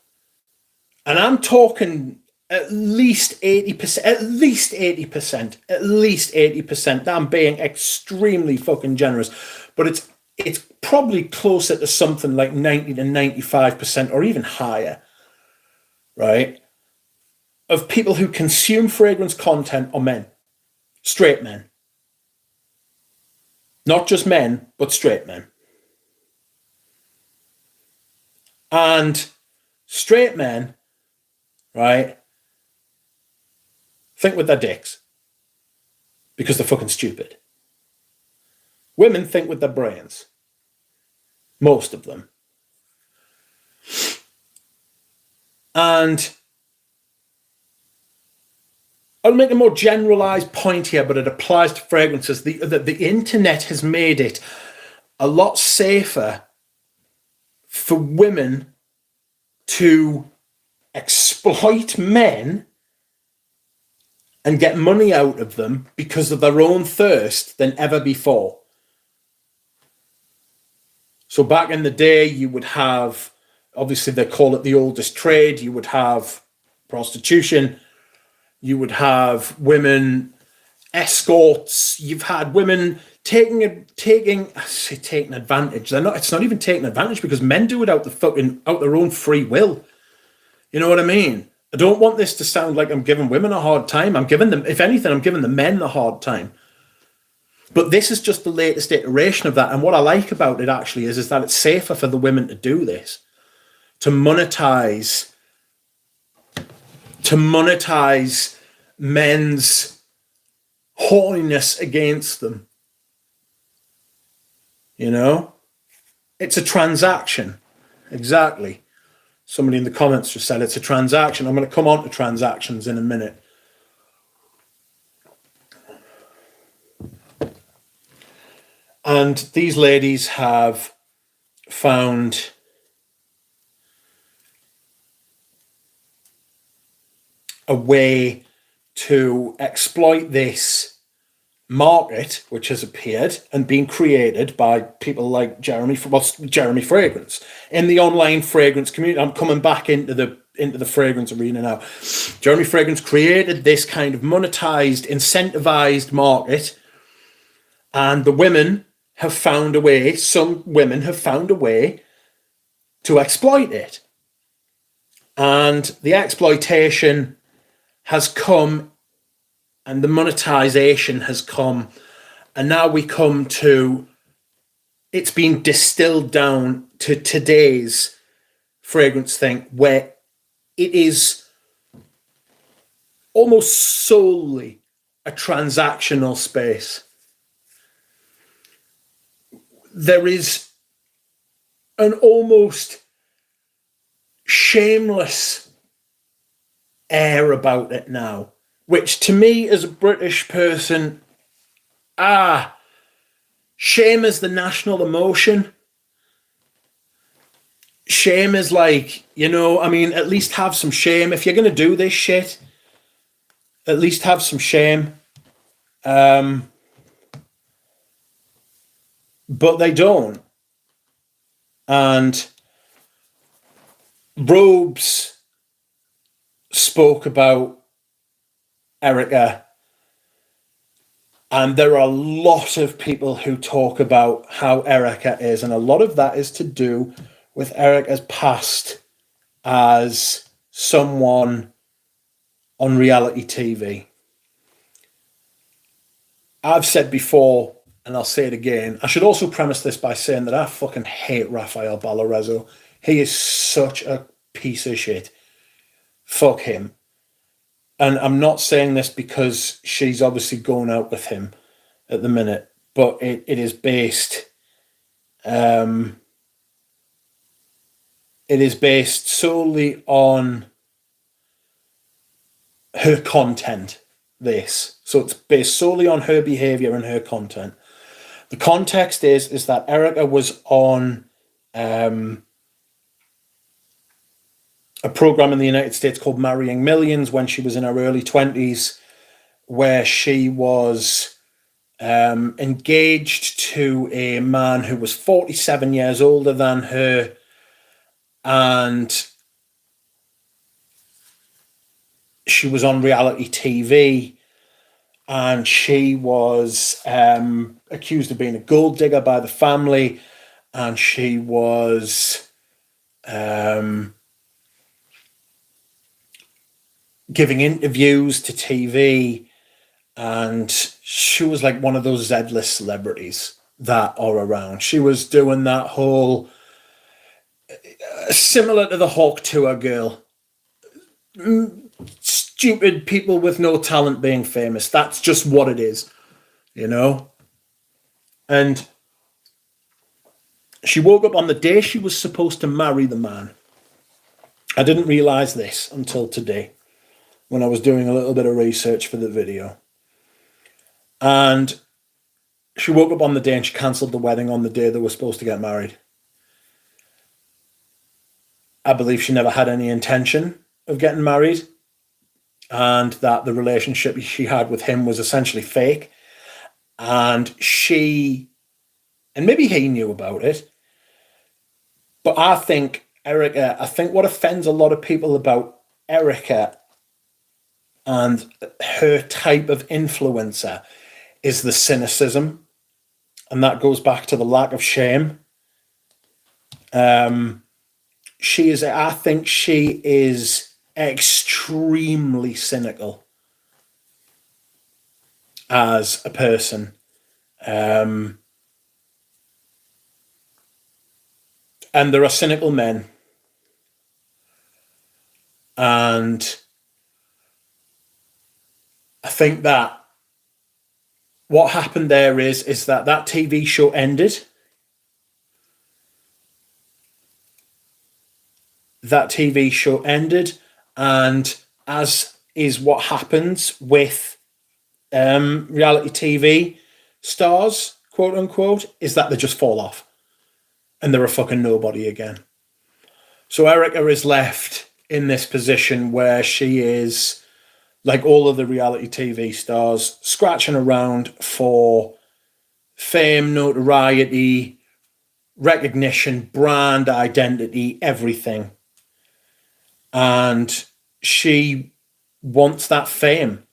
Speaker 1: and I'm talking at least 80%, at least 80%, at least 80%. I'm being extremely fucking generous. But it's probably closer to something like 90 to 95% or even higher, right? Of people who consume fragrance content are men, straight men. Not just men, but straight men. And straight men, right, think with their dicks because they're fucking stupid. Women think with their brains. Most of them. And I'll make a more generalized point here, but it applies to fragrances. The internet has made it a lot safer for women to exploit men and get money out of them because of their own thirst than ever before. So back in the day, you would have, obviously they call it the oldest trade, you would have prostitution, you would have women escorts, you've had women taking advantage. It's not even taking advantage because men do it out their own free will. You know what I mean? I don't want this to sound like I'm giving women a hard time. I'm giving them, if anything, I'm giving the men a hard time. But this is just the latest iteration of that. And what I like about it actually is that it's safer for the women to do this, to monetize men's horniness against them. You know? It's a transaction. Exactly. Somebody in the comments just said it's a transaction. I'm going to come on to transactions in a minute. And these ladies have found a way to exploit this market, which has appeared and been created by people like Jeremy Fragrance in the online fragrance community. I'm coming back into the fragrance arena now. Jeremy Fragrance created this kind of monetized, incentivized market, and the women have found a way, some women have found a way to exploit it. And the exploitation has come and the monetization has come. And now we come to, it's been distilled down to today's fragrance thing, where it is almost solely a transactional space. There is an almost shameless air about it now, which to me as a British person, shame is the national emotion. Shame is like, you know, I mean, at least have some shame. If you're going to do this shit, at least have some shame. But they don't. And Robes spoke about Erica And there are a lot of people who talk about how Erica is, and a lot of that is to do with Erica's past as someone on reality TV. I've said before, and I'll say it again, I should also premise this by saying that I fucking hate Rafael Ballarezzo. He is such a piece of shit. Fuck him. And I'm not saying this because she's obviously going out with him at the minute, but it is based solely on her content, so it's based solely on her behavior and her content. The context is that Erica was on a program in the United States called Marrying Millions when she was in her early 20s, where she was engaged to a man who was 47 years older than her, and she was on reality TV, and she was accused of being a gold digger by the family, and she was giving interviews to TV, and she was like one of those Z-list celebrities that are around. She was doing that whole, similar to the Hawk Tour girl, stupid people with no talent being famous. That's just what it is, you know? And she woke up on the day she was supposed to marry the man. I didn't realize this until today when I was doing a little bit of research for the video. And she woke up on the day and she cancelled the wedding on the day they were supposed to get married. I believe she never had any intention of getting married, and that the relationship she had with him was essentially fake. And maybe he knew about it, but I think what offends a lot of people about Erica and her type of influencer is the cynicism. And that goes back to the lack of shame. I think she is extremely cynical as a person. And there are cynical men. And I think that what happened there is that TV show ended. That TV show ended, and as is what happens with reality TV stars, quote unquote, is that they just fall off and they're a fucking nobody again. So Erica is left in this position where she is, like all of the reality TV stars, scratching around for fame, notoriety, recognition, brand identity, everything. And she wants that fame.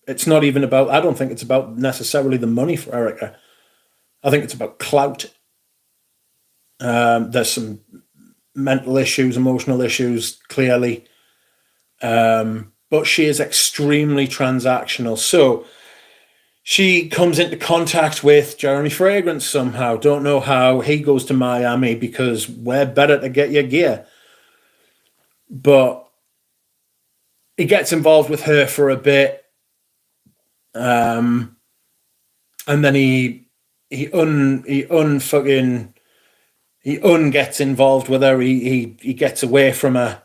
Speaker 1: It's not even about, I don't think it's about necessarily the money for Erica. I think it's about clout. There's some mental issues, emotional issues, clearly. But she is extremely transactional. So she comes into contact with Jeremy Fragrance somehow. Don't know how. He goes to Miami because we're better to get your gear. But he gets involved with her for a bit. And then he gets involved with her. He gets away from her.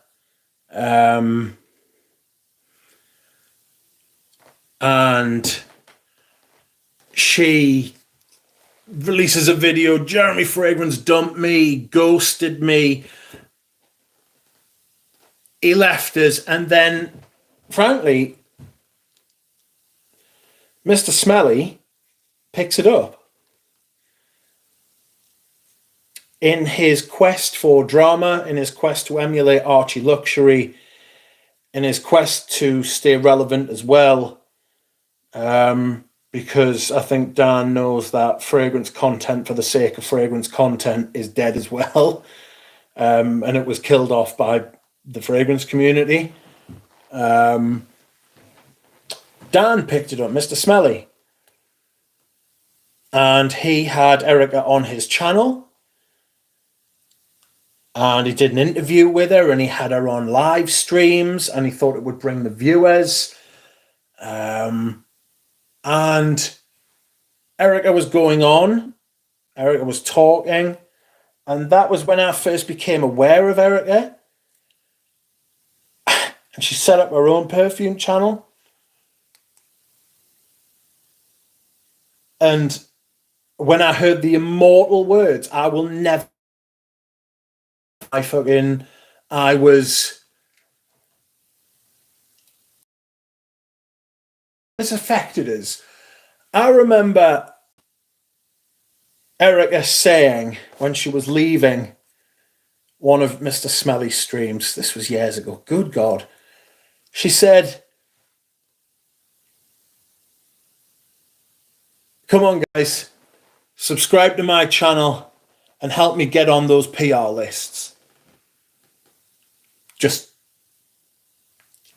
Speaker 1: And she releases a video. Jeremy Fragrance dumped me, ghosted me. He left us, and then, frankly, Mr. Smelly picks it up. In his quest for drama, in his quest to emulate Archie Luxury, in his quest to stay relevant as well, because I think Dan knows that fragrance content for the sake of fragrance content is dead as well. And it was killed off by the fragrance community. Dan picked it up, Mr. Smelly. And he had Erica on his channel. And he did an interview with her, and he had her on live streams, and he thought it would bring the viewers. And Erica was going on. Erica was talking. And that was when I first became aware of Erica. And she set up her own perfume channel. And when I heard the immortal words, I will never... I was as affected as... I remember Erica saying when she was leaving one of Mr. Smelly's streams, this was years ago, good God, she said, come on guys, subscribe to my channel and help me get on those PR lists. Just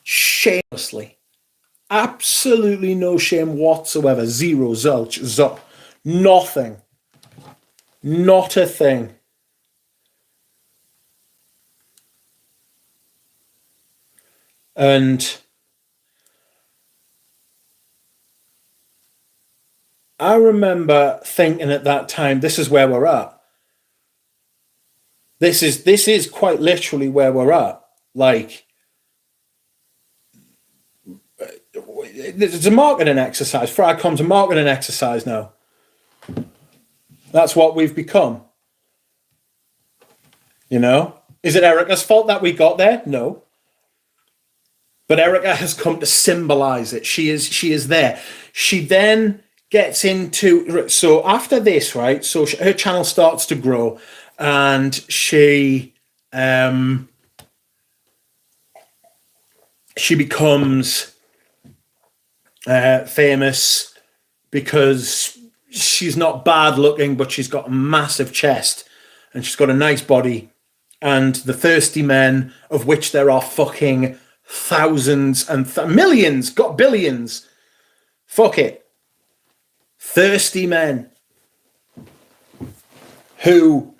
Speaker 1: shamelessly. Absolutely no shame whatsoever. Zero, zilch, zup. Nothing. Not a thing. And I remember thinking at that time, this is where we're at. This is quite literally where we're at. Like, it's a marketing exercise. Fragcom's a marketing exercise now. That's what we've become. You know? Is it Erica's fault that we got there? No. But Erica has come to symbolize it. She is there. She then gets into... So after this, right? So her channel starts to grow, and she becomes famous because she's not bad looking, but she's got a massive chest and she's got a nice body. And the thirsty men, of which there are fucking thousands and millions, got billions. Fuck it. Thirsty men who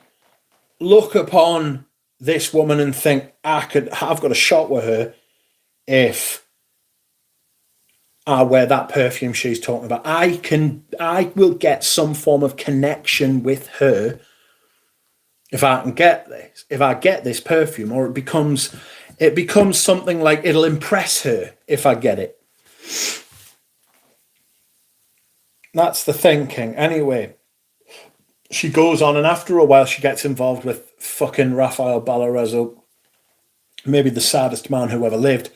Speaker 1: look upon this woman and think, I've got a shot with her if I wear that perfume she's talking about. I will get some form of connection with her if I can get this. If I get this perfume, or it becomes something like it'll impress her if I get it. That's the thinking. Anyway, she goes on, and after a while she gets involved with fucking Rafael Ballarezzo, maybe the saddest man who ever lived,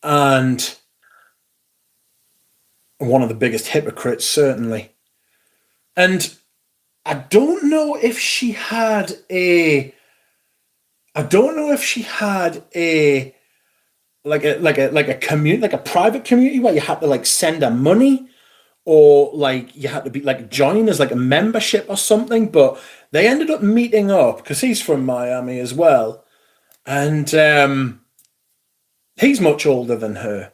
Speaker 1: and one of the biggest hypocrites, certainly. And I don't know if she had a community, like a private community where you had to like send her money, or like you had to be like join as like a membership or something. But they ended up meeting up because he's from Miami as well, and he's much older than her.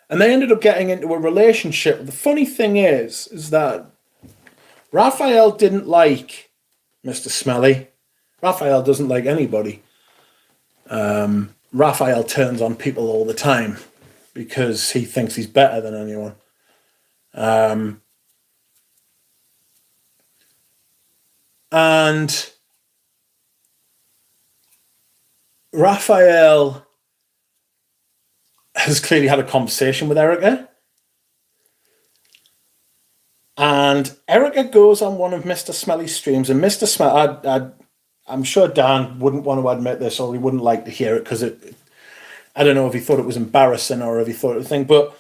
Speaker 1: And they ended up getting into a relationship. The funny thing is that Raphael didn't like Mr. Smelly. Raphael doesn't like anybody. Raphael turns on people all the time because he thinks he's better than anyone. And Raphael has clearly had a conversation with Erica. And Erica goes on one of Mr. Smelly's streams, and Mr. Smelly, I'm sure Dan wouldn't want to admit this, or he wouldn't like to hear it, because I don't know if he thought it was embarrassing or if he thought it was a thing, but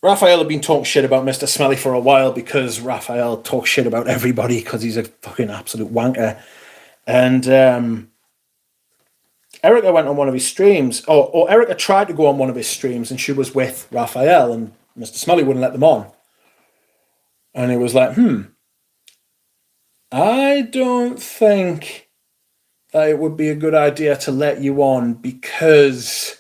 Speaker 1: Raphael had been talking shit about Mr. Smelly for a while, because Raphael talks shit about everybody because he's a fucking absolute wanker. And Erica went on one of his streams, or Erica tried to go on one of his streams, and she was with Raphael, and Mr. Smelly wouldn't let them on. And he was like, I don't think that it would be a good idea to let you on because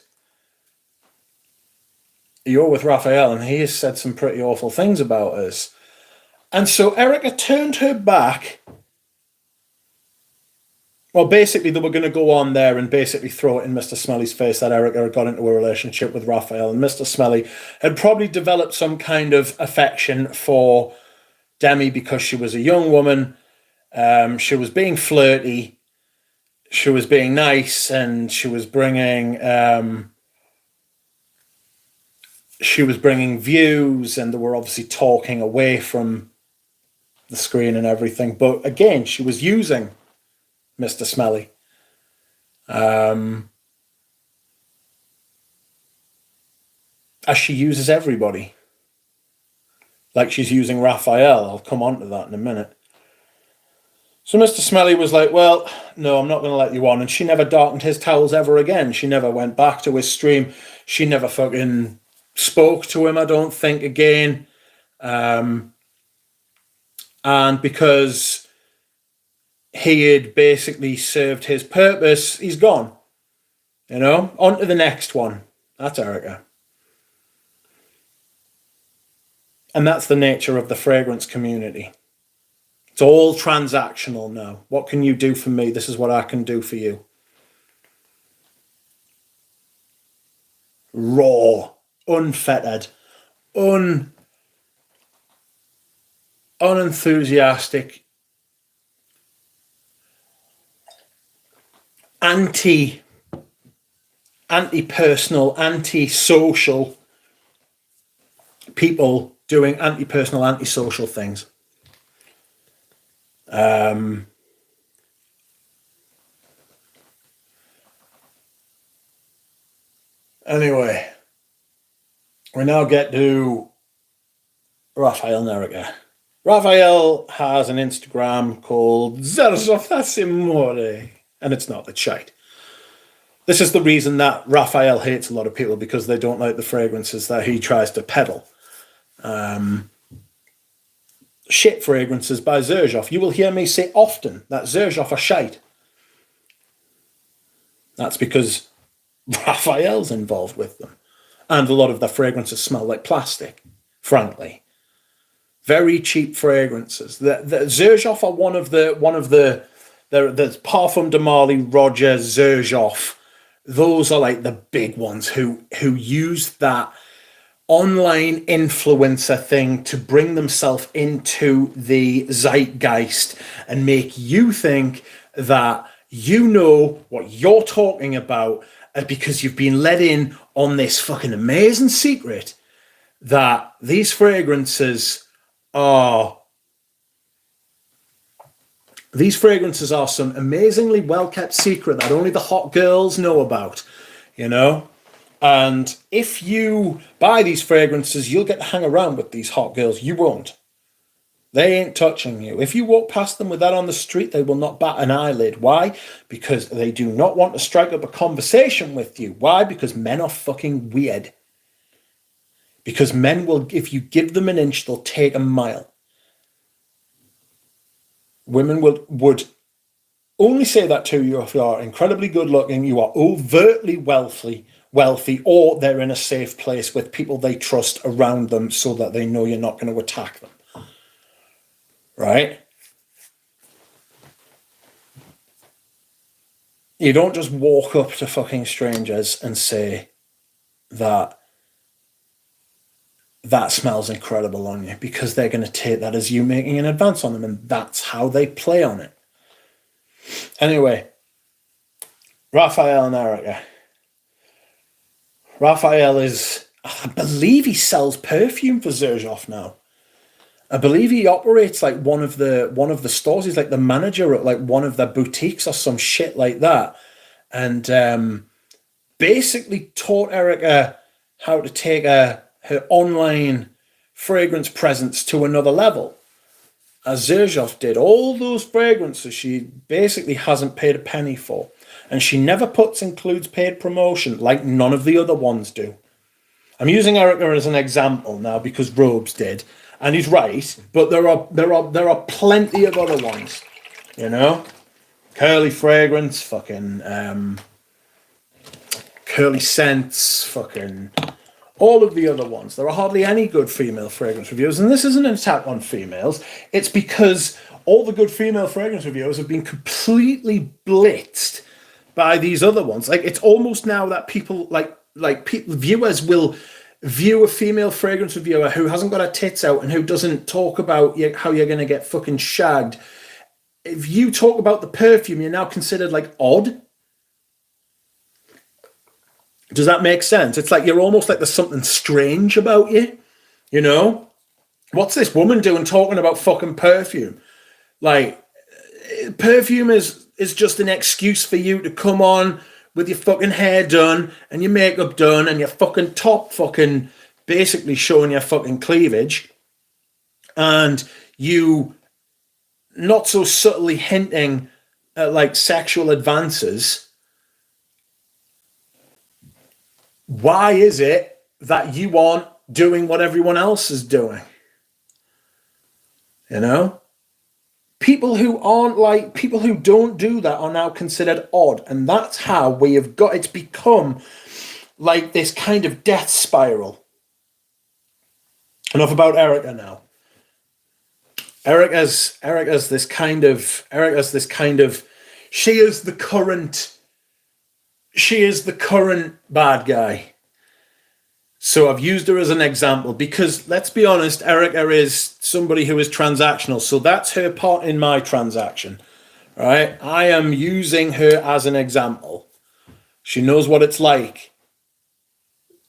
Speaker 1: you're with Raphael and he has said some pretty awful things about us. And so Erica turned her back. Well, basically, they were going to go on there and basically throw it in Mr. Smelly's face that Erica had got into a relationship with Raphael, and Mr. Smelly had probably developed some kind of affection for Demi because she was a young woman. She was being flirty. She was being nice, and she was bringing views, and they were obviously talking away from the screen and everything. But again, she was using Mr. Smelly. As she uses everybody. Like she's using Raphael. I'll come on to that in a minute. So Mr. Smelly was like, well, no, I'm not going to let you on. And she never darkened his towels ever again. She never went back to his stream. She never fucking spoke to him, I don't think, again. And because he had basically served his purpose, he's gone. You know, on to the next one. That's Erica. And that's the nature of the fragrance community. It's all transactional now. What can you do for me? This is what I can do for you. Raw, unfettered, unenthusiastic, anti-personal, anti-social people doing anti-personal, anti-social things. Anyway, we now get to Raphael and Erica. Raphael has an Instagram called Zerzofasimore, and it's not, it's shite. This is the reason that Raphael hates a lot of people, because they don't like the fragrances that he tries to peddle. Shit fragrances by Xerjoff. You will hear me say often that Xerjoff are shite. That's because Raphael's involved with them. And a lot of the fragrances smell like plastic, frankly. Very cheap fragrances. The Xerjoff are one of the Parfum de Marly, Roger, Xerjoff. Those are like the big ones who use that online influencer thing to bring themselves into the zeitgeist and make you think that you know what you're talking about because you've been let in on this fucking amazing secret that these fragrances are some amazingly well-kept secret that only the hot girls know about, you know? And if you buy these fragrances, you'll get to hang around with these hot girls. You won't. They ain't touching you. If you walk past them with that on the street, they will not bat an eyelid. Why? Because they do not want to strike up a conversation with you. Why? Because men are fucking weird. Because men will, if you give them an inch, they'll take a mile. Women would only say that to you if you are incredibly good looking, you are overtly wealthy, or they're in a safe place with people they trust around them so that they know you're not going to attack them. Right? You don't just walk up to fucking strangers and say that smells incredible on you, because they're going to take that as you making an advance on them, and that's how they play on it. Anyway, Raphael and Erica. Raphael is, I believe he sells perfume for Xerjoff now. I believe he operates like one of the stores. He's like the manager at like one of their boutiques or some shit like that. And basically taught Erica how to take her online fragrance presence to another level. As Xerjoff did, all those fragrances she basically hasn't paid a penny for. And she never includes paid promotion like none of the other ones do. I'm using Erica as an example now because Robes did, and he's right. But there are plenty of other ones, you know, Curly Fragrance, fucking Curly Scents, fucking all of the other ones. There are hardly any good female fragrance reviews, and this isn't an attack on females. It's because all the good female fragrance reviewers have been completely blitzed by these other ones. Like, it's almost now that people viewers will view a female fragrance reviewer who hasn't got her tits out and who doesn't talk about how you're going to get fucking shagged. If you talk about the perfume, you're now considered like odd. Does that make sense? It's like you're almost like there's something strange about you, you know? What's this woman doing talking about fucking perfume? Like, perfume is just an excuse for you to come on with your fucking hair done and your makeup done and your fucking top fucking basically showing your fucking cleavage, and you not so subtly hinting at like sexual advances. Why is it that you aren't doing what everyone else is doing? You know? People who don't do that are now considered odd. And that's how we have got, it's become like this kind of death spiral. Enough about Erica now. Erica's this kind of, she is the current bad guy. So I've used her as an example because, let's be honest, Erica is somebody who is transactional. So that's her part in my transaction, right? I am using her as an example. She knows what it's like.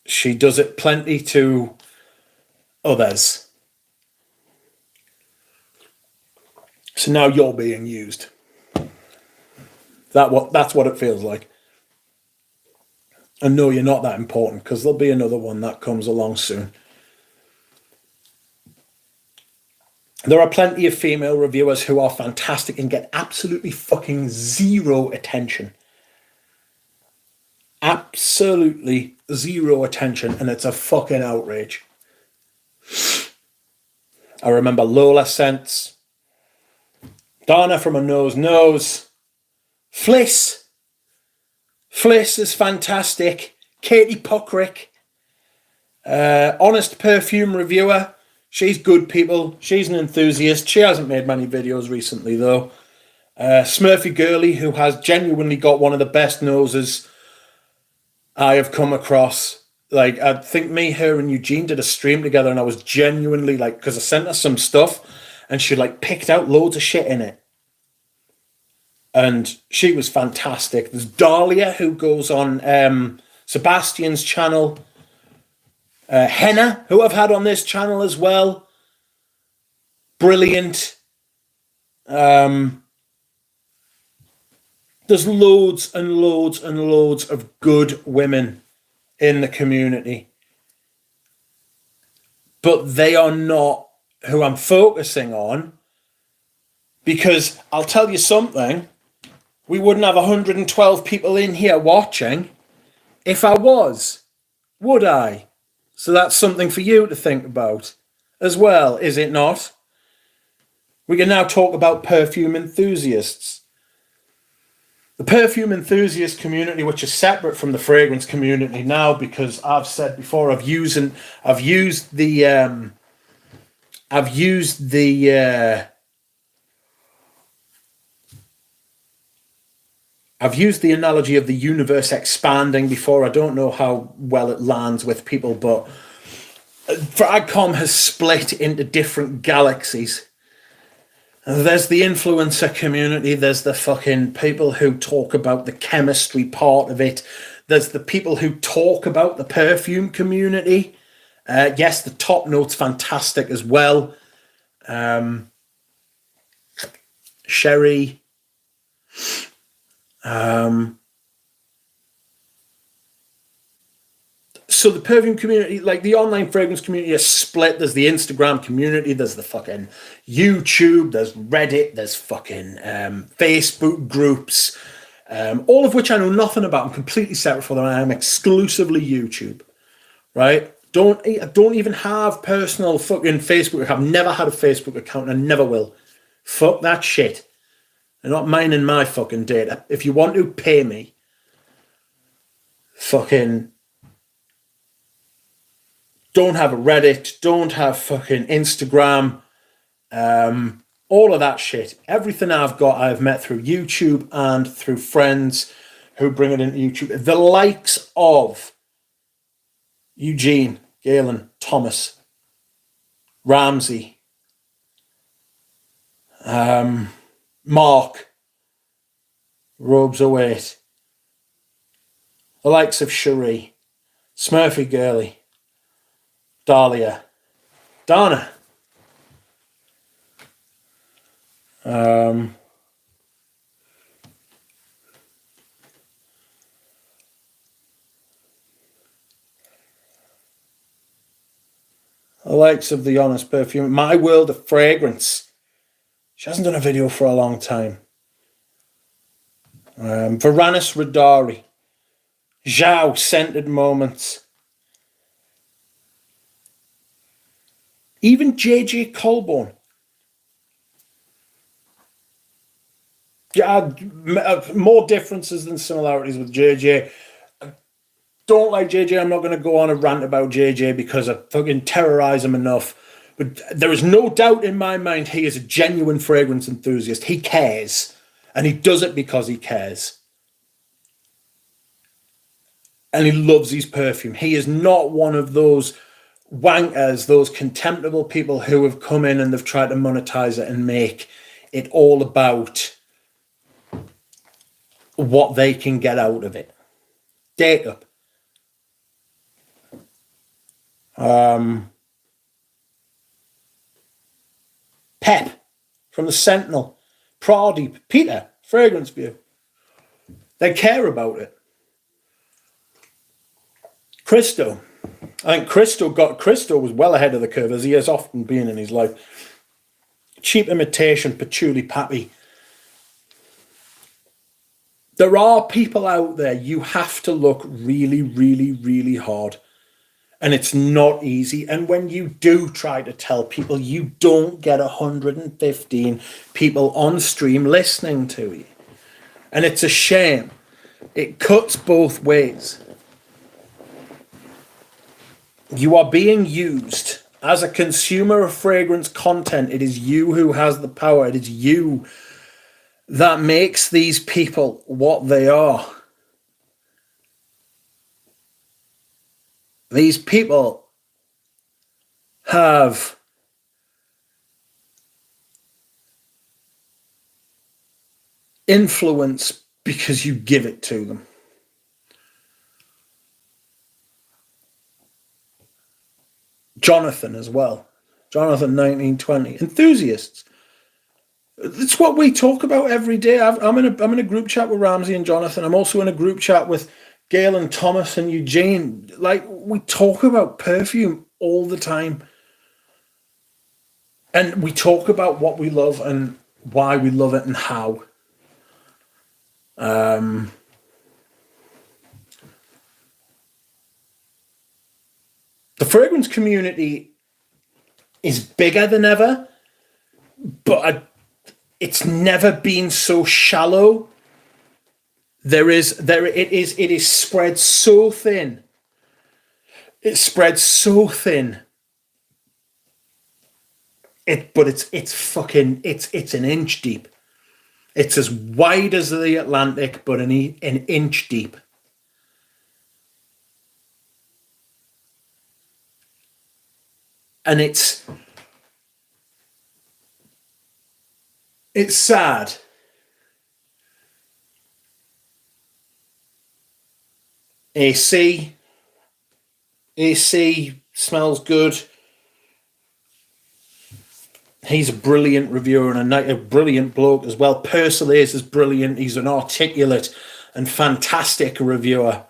Speaker 1: She does it plenty to others. So now you're being used. That's what it feels like. And no, you're not that important, because there'll be another one that comes along soon. There are plenty of female reviewers who are fantastic and get absolutely fucking zero attention. Absolutely zero attention, and it's a fucking outrage. I remember Lola Scents, Dana from a Nose Nose, Fliss is fantastic. Katie Puckrick, Honest Perfume Reviewer. She's good, people. She's an enthusiast. She hasn't made many videos recently, though. Smurfy Girly, who has genuinely got one of the best noses I have come across. Like, I think me, her, and Eugene did a stream together, and I was genuinely, like, because I sent her some stuff, and she, like, picked out loads of shit in it. And she was fantastic. There's Dahlia, who goes on Sebastian's channel. Henna, who I've had on this channel as well. Brilliant. There's loads and loads and loads of good women in the community. But they are not who I'm focusing on, because I'll tell you something. We wouldn't have 112 people in here watching if I was, would I? So that's something for you to think about as well, is it not? We can now talk about perfume enthusiasts. The perfume enthusiast community, which is separate from the fragrance community now, because I've said before, I've used the analogy of the universe expanding before. I don't know how well it lands with people, but Fragcom has split into different galaxies. There's the influencer community. There's the fucking people who talk about the chemistry part of it. There's the people who talk about the perfume community. Yes, the top note's fantastic as well. Sherry. So the perfume community, like the online fragrance community, is split. There's the Instagram community, there's the fucking YouTube, there's Reddit, there's fucking Facebook groups, all of which I know nothing about. I'm completely separate from them. I am exclusively YouTube, right? I don't even have personal fucking Facebook account. I've never had a Facebook account and never will. Fuck that shit. They're not mining my fucking data. If you want to pay me, fucking don't have a Reddit, don't have fucking Instagram, all of that shit. Everything I've got, I've met through YouTube and through friends who bring it into YouTube. The likes of Eugene, Galen, Thomas, Ramsey, Mark, Robes08, the likes of Cherie, Smurfy Girly, Dahlia, Dana, the likes of The Honest Perfume, My World of Fragrance. She hasn't done a video for a long time. Varanus Radari, Zhao, Scented Moments. Even JJ Colborne. Yeah, more differences than similarities with JJ. Don't like JJ. I'm not going to go on a rant about JJ because I fucking terrorize him enough. But there is no doubt in my mind he is a genuine fragrance enthusiast. He cares. And he does it because he cares. And he loves his perfume. He is not one of those wankers, those contemptible people who have come in and they've tried to monetize it and make it all about what they can get out of it. Date up. Pep from the Sentinel, Pradeep, Peter, Fragrance View. They care about it. Christo. I think Christo was well ahead of the curve, as he has often been in his life. Cheap Imitation, Patchouli Pappy. There are people out there, you have to look really, really, really hard. And it's not easy. And when you do try to tell people, you don't get 115 people on stream listening to you. And it's a shame. It cuts both ways. You are being used as a consumer of fragrance content. It is you who has the power. It is you that makes these people what they are. These people have influence because you give it to them. Jonathan as well. Jonathan 1920. Enthusiasts. It's what we talk about every day. I'm in a group chat with Ramsey and Jonathan. I'm also in a group chat with Gail and Thomas and Eugene. Like, we talk about perfume all the time. And we talk about what we love and why we love it and how. The fragrance community is bigger than ever, but it's never been so shallow. It is spread so thin. It spreads so thin. It's an inch deep. It's as wide as the Atlantic, but an inch deep. And it's sad. AC smells good. He's a brilliant reviewer and a brilliant bloke as well. Persolace is brilliant. He's an articulate and fantastic reviewer.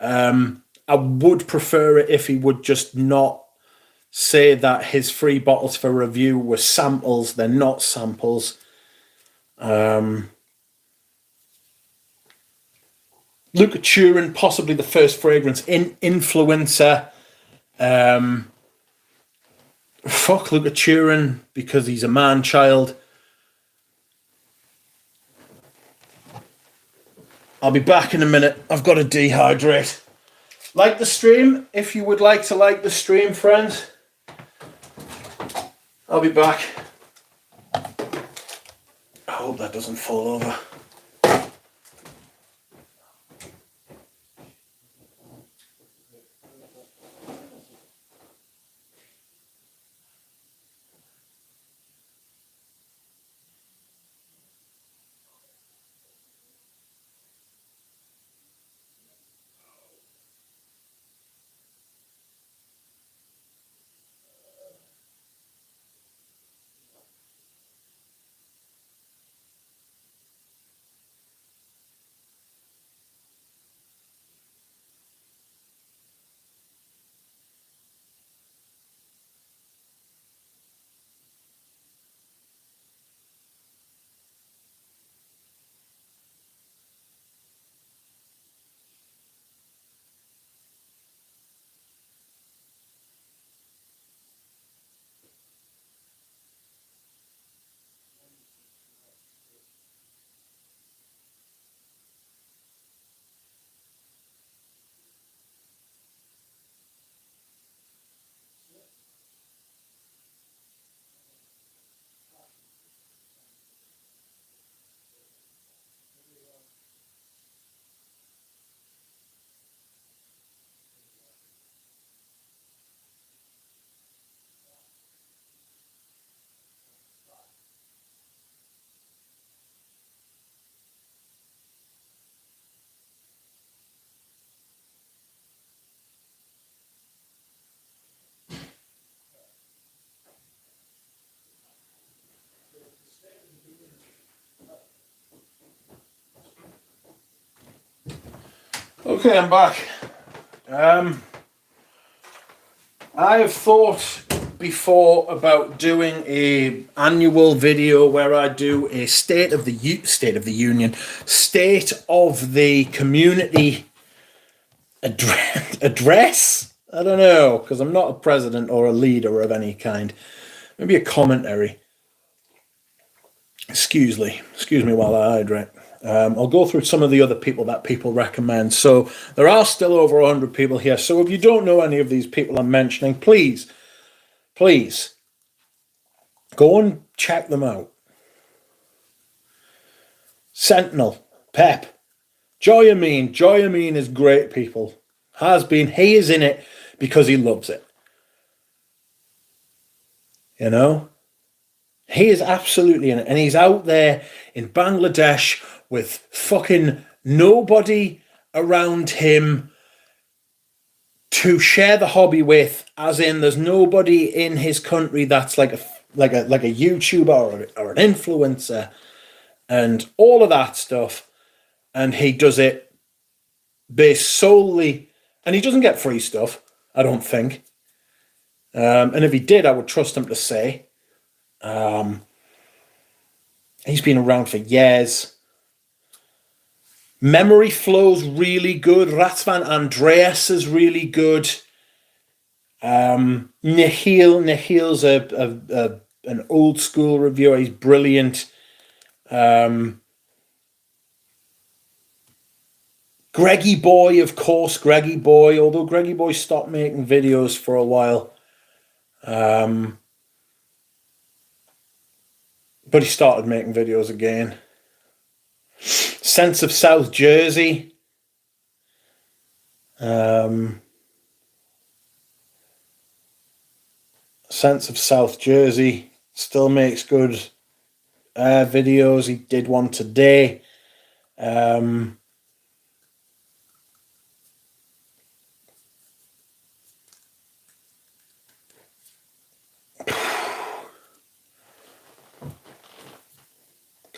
Speaker 1: I would prefer it if he would just not say that his free bottles for review were samples. They're not samples. Luca Turin, possibly the first fragrance influencer. Fuck Luca Turin because he's a man-child. I'll be back in a minute. I've got to dehydrate. Like the stream if you would like to like the stream, friends. I'll be back. I hope that doesn't fall over. Okay, I'm back. I have thought before about doing a annual video where I do a state of the community address. I don't know, because I'm not a president or a leader of any kind. Maybe a commentary. Excuse me while I hydrate. I'll go through some of the other people that people recommend. So there are still over 100 people here. So if you don't know any of these people I'm mentioning, please go and check them out. Sentinel, Pep, Joy Amin is great, people. Has been. He is in it because he loves it. You know? He is absolutely in it. And he's out there in Bangladesh with fucking nobody around him to share the hobby with, as in there's nobody in his country that's like a YouTuber or an influencer and all of that stuff. And he does it based solely, and he doesn't get free stuff, I don't think. And if he did, I would trust him to say. He's been around for years. Memory Flow's really good. Ratzvan Andreas is really good. Nihil's an old school reviewer. He's brilliant. Greggy Boy, of course. Greggy Boy, although Greggy Boy stopped making videos for a while. But he started making videos again. Sense of South Jersey. Sense of South Jersey still makes good videos. He did one today. And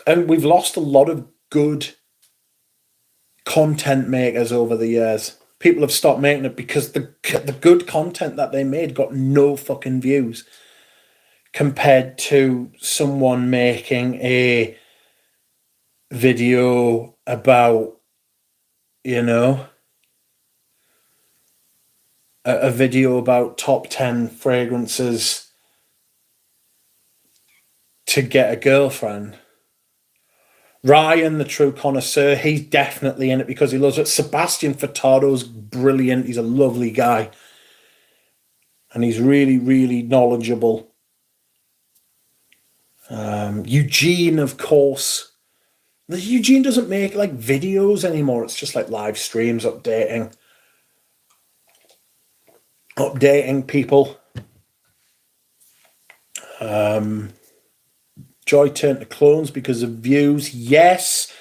Speaker 1: we've lost a lot of good content makers over the years. People have stopped making it because the good content that they made got no fucking views compared to someone making a video about, you know, a video about top 10 fragrances to get a girlfriend. Ryan, the true connoisseur, he's definitely in it because he loves it. Sebastian Furtado's brilliant. He's a lovely guy. And he's really, really knowledgeable. Eugene, of course. Eugene doesn't make like videos anymore. It's just like live streams updating people. Joy turned to clones because of views. Yes,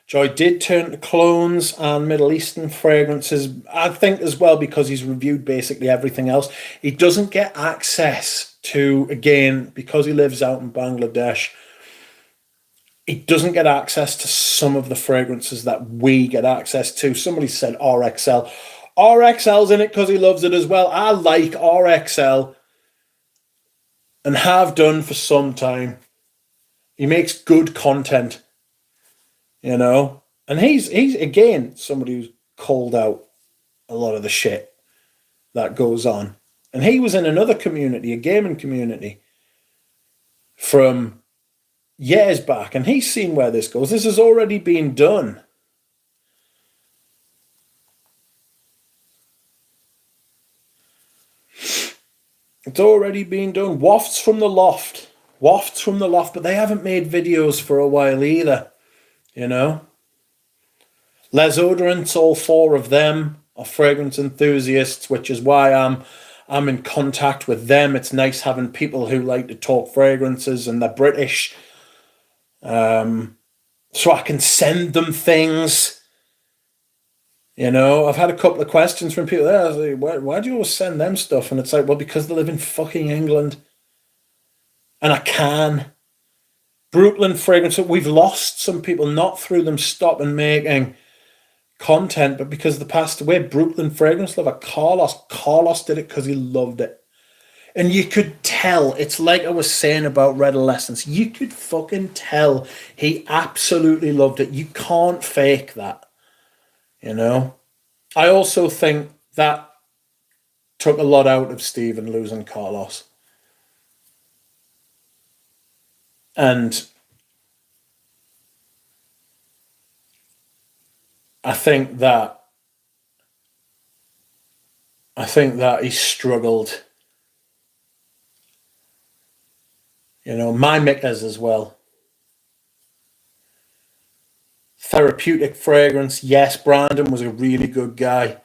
Speaker 1: Joy did turn to clones and Middle Eastern fragrances. I think as well because he's reviewed basically everything else. He doesn't get access to, again, because he lives out in Bangladesh, he doesn't get access to some of the fragrances that we get access to. Somebody said RXL. RXL's in it because he loves it as well. I like RXL and have done for some time. He makes good content, you know. And he's again, somebody who's called out a lot of the shit that goes on. And he was in another community, a gaming community, from years back, and he's seen where this goes. This has already been done. It's already been done. Wafts from the loft, but they haven't made videos for a while either, you know. Les Odorants, all four of them are fragrance enthusiasts, which is why I'm in contact with them. It's nice having people who like to talk fragrances, and they're British. So I can send them things. You know, I've had a couple of questions from people there. I was like, why do you always send them stuff? And it's like, well, because they live in fucking England. And I can. Brooklyn fragrance, we've lost some people, not through them stopping making content, but because they passed away. Brooklyn fragrance lover Carlos. Carlos did it because he loved it. And you could tell, it's like I was saying about Redolessence, you could fucking tell he absolutely loved it. You can't fake that, you know? I also think that took a lot out of Stephen losing Carlos. And I think that he struggled. You know, my Mickers as well. Therapeutic fragrance, yes, Brandon was a really good guy.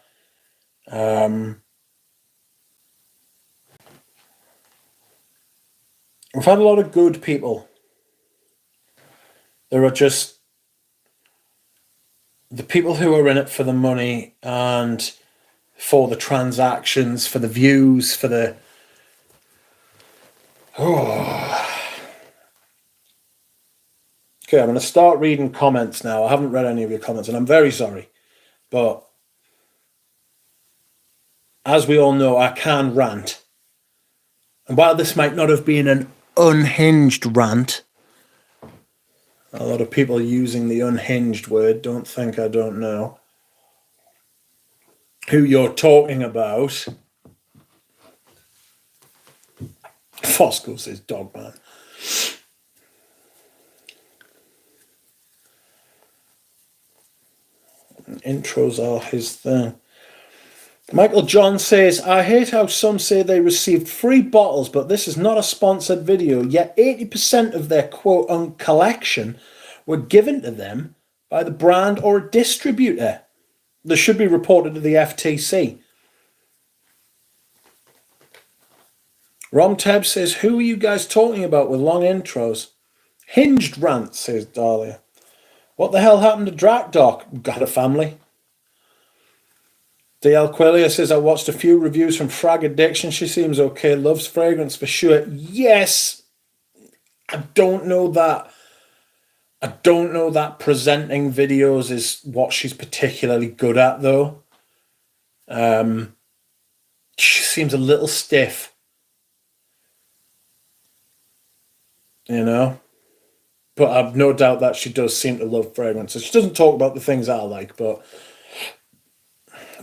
Speaker 1: We've had a lot of good people. There are just the people who are in it for the money and for the transactions, for the views, for the... Okay, I'm going to start reading comments now. I haven't read any of your comments, and I'm very sorry. But as we all know, I can rant. And while this might not have been an unhinged rant, a lot of people using the unhinged word, don't think I don't know who you're talking about. Fosco says dog man. Intros are his thing. Michael John says, I hate how some say they received free bottles, but this is not a sponsored video, yet 80% of their quote-unquote collection were given to them by the brand or a distributor. This should be reported to the FTC. Romteb says, who are you guys talking about with long intros? Hinged rant, says Dahlia. What the hell happened to Drakdoc? Got a family. DL Quellia says, I watched a few reviews from Frag Addiction. She seems okay. Loves fragrance for sure. Yes. I don't know that presenting videos is what she's particularly good at, though. She seems a little stiff. You know? But I've no doubt that she does seem to love fragrances. She doesn't talk about the things I like, but...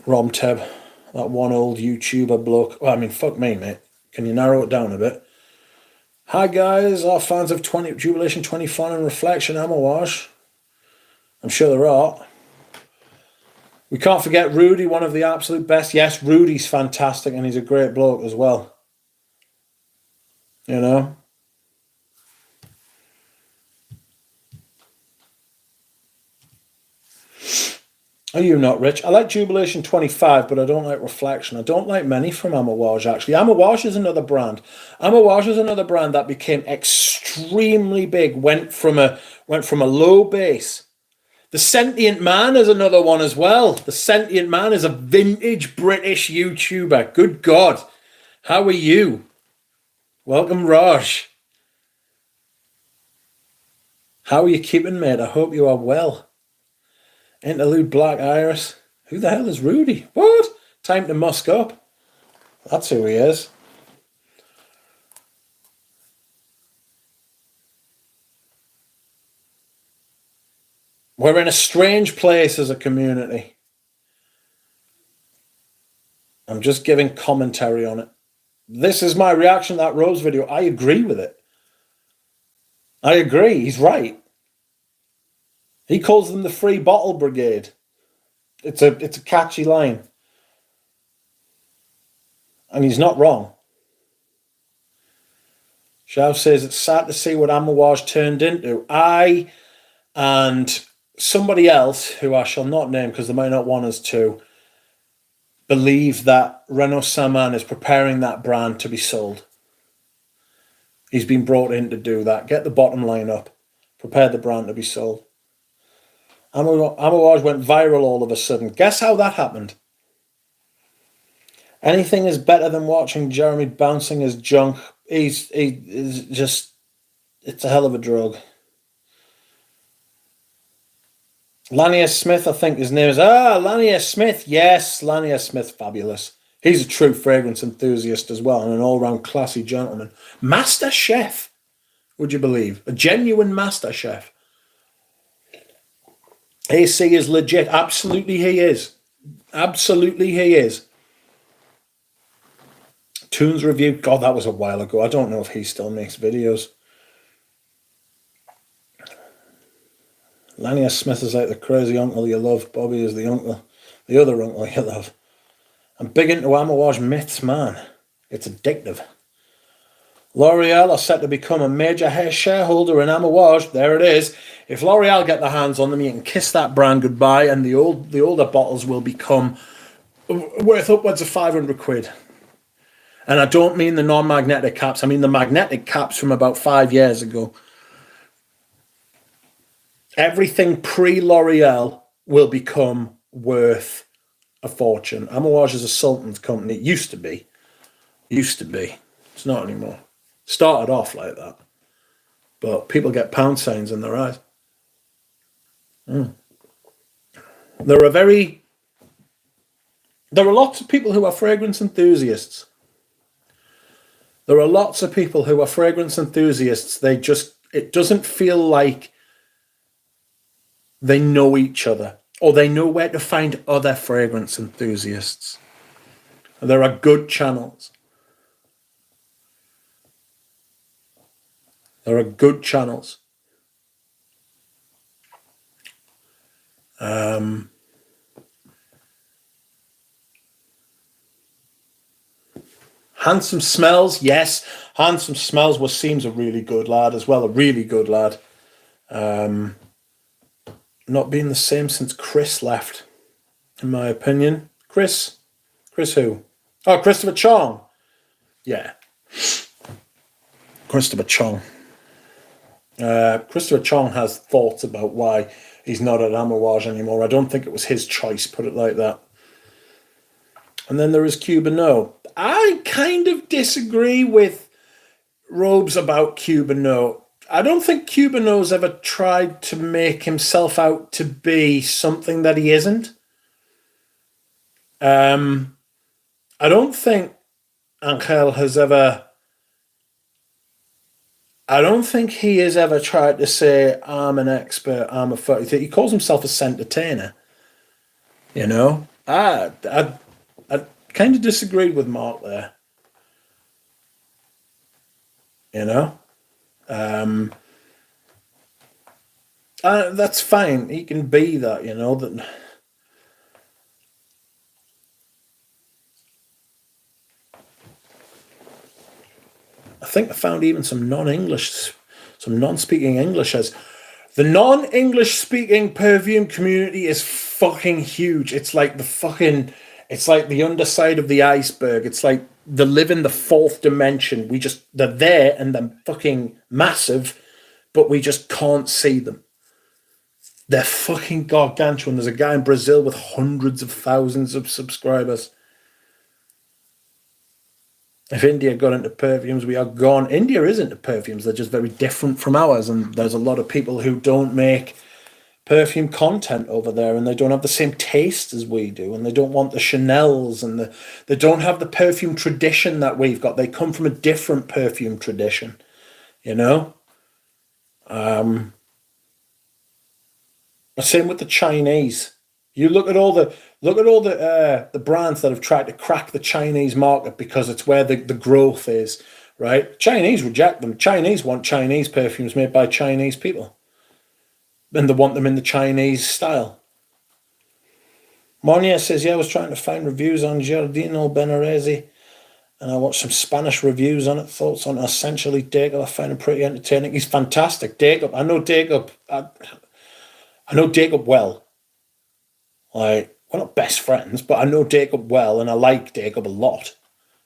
Speaker 1: Romteb, That one old YouTuber bloke. Well, I mean, fuck me, mate. Can you narrow it down a bit? Hi, guys. Our fans of Jubilation 24 and Reflection, Amawash. I'm sure there are. We can't forget Rudy, one of the absolute best. Yes, Rudy's fantastic, and he's a great bloke as well. You know? Are you not, Rich? I like Jubilation 25, but I don't like Reflection. I don't like many from Amawash, actually. Amawash is another brand. Amawash is another brand that became extremely big, went from a low base. The Sentient Man is another one as well. The Sentient Man is a vintage British YouTuber. Good God. How are you? Welcome, Raj. How are you keeping, mate? I hope you are well. Interlude Black Iris. Who the hell is Rudy? What? Time to musk up. That's who he is. We're in a strange place as a community. I'm just giving commentary on it. This is my reaction to that Rose video. I agree with it. I agree. He's right. He calls them the Free Bottle Brigade. It's a catchy line. And he's not wrong. Shav says it's sad to see what Amawash turned into. I and somebody else, who I shall not name because they might not want us to, believe that Renault Saman is preparing that brand to be sold. He's been brought in to do that. Get the bottom line up. Prepare the brand to be sold. Amawash went viral all of a sudden. Guess how that happened? Anything is better than watching Jeremy bouncing his junk. He's just, it's a hell of a drug. Lanier Smith, I think his name is. Lanier Smith. Yes, Lanier Smith, fabulous. He's a true fragrance enthusiast as well, and an all-round classy gentleman. Master chef, would you believe? A genuine master chef. AC is legit. Absolutely he is. Absolutely he is. Toons review. God, that was a while ago. I don't know if he still makes videos. Lanier Smith is like the crazy uncle you love. Bobby is the uncle, the other uncle you love. I'm big into Amawash myths, man. It's addictive. L'Oreal are set to become a major hair shareholder in Amawash. There it is. If L'Oreal get their hands on them, you can kiss that brand goodbye, and the older bottles will become worth upwards of 500 quid. And I don't mean the non-magnetic caps. I mean the magnetic caps from about 5 years ago. Everything pre-L'Oreal will become worth a fortune. Amawash is a Sultan's company. It used to be. It's not anymore. Started off like that. But people get pound signs in their eyes. There are lots of people who are fragrance enthusiasts. It doesn't feel like they know each other, or they know where to find other fragrance enthusiasts. There are good channels. Handsome Smells, yes. Handsome Smells seems a really good lad as well, a really good lad. Not been the same since Chris left, in my opinion. Chris who? Oh, Christopher Chong. Yeah. Christopher Chong. Christopher Chong has thoughts about why he's not at Amawash anymore. I don't think it was his choice, put it like that. And then there is Cubano. I kind of disagree with Robes about Cubano. I don't think Cubano's ever tried to make himself out to be something that he isn't. I don't think Angel has ever... I don't think he has ever tried to say, I'm an expert, I'm a... He calls himself a entertainer. You know? kind of disagreed with Mark there. You know? That's fine. He can be that, you know. That I think I found even some non-speaking English as the non-English speaking perfume community is fucking huge. It's like it's like the underside of the iceberg. It's like they live in the fourth dimension. They're there and they're fucking massive, but we just can't see them. They're fucking gargantuan. There's a guy in Brazil with hundreds of thousands of subscribers. If India got into perfumes, we are gone. India is into perfumes. They're just very different from ours. And there's a lot of people who don't make perfume content over there, and they don't have the same taste as we do, and they don't want the Chanels, and they don't have the perfume tradition that we've got. They come from a different perfume tradition, you know? Same with the Chinese. You look at all the brands that have tried to crack the Chinese market because it's where the growth is, right? Chinese reject them. Chinese want Chinese perfumes made by Chinese people, and they want them in the Chinese style. Monia says, yeah, I was trying to find reviews on Giardino Benarese, and I watched some Spanish reviews on it. Thoughts on Essentially Jacob. I find him pretty entertaining. He's fantastic. Jacob, I know Jacob well. Like, we're not best friends, but I know Jacob well, and I like Jacob a lot,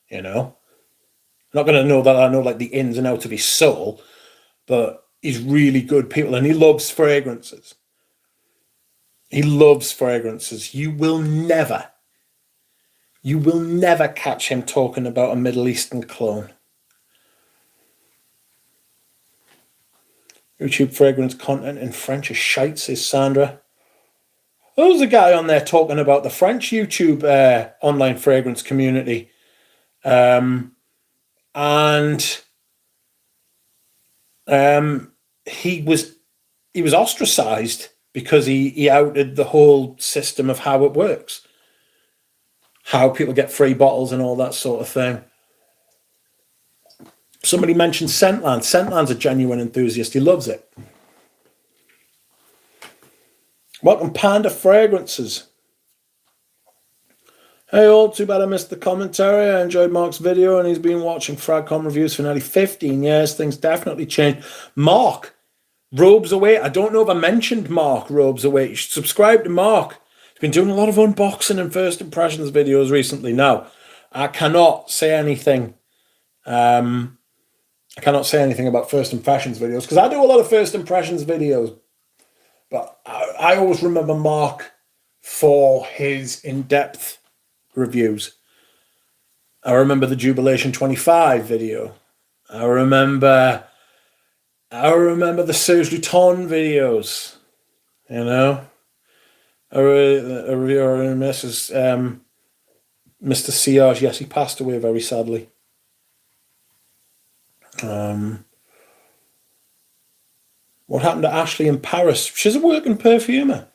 Speaker 1: you know? I'm not going to know that I know, like, the ins and outs of his soul, but he's really good people, and he loves fragrances. He loves fragrances. You will never catch him talking about a Middle Eastern clone. YouTube fragrance content in French is shite, says Sandra. There was a guy on there talking about the French YouTube online fragrance community. And he was ostracized because he outed the whole system of how it works, how people get free bottles and all that sort of thing. Somebody mentioned Scentland. Scentland's a genuine enthusiast. He loves it. Welcome, Panda Fragrances. Hey all, too bad I missed the commentary. I enjoyed Mark's video, and he's been watching Fragcom reviews for nearly 15 years. Things definitely changed. Mark, Robes08. I don't know if I mentioned Mark, Robes08. You should subscribe to Mark. He's been doing a lot of unboxing and first impressions videos recently. Now, I cannot say anything. I cannot say anything about first impressions videos because I do a lot of first impressions videos. But I always remember Mark for his in-depth reviews. I remember the Jubilation 25 video. I remember the Serge Luton videos. You know? A review of Mr. Siage. Yes, he passed away very sadly. What happened to Ashley in Paris? She's a working perfumer.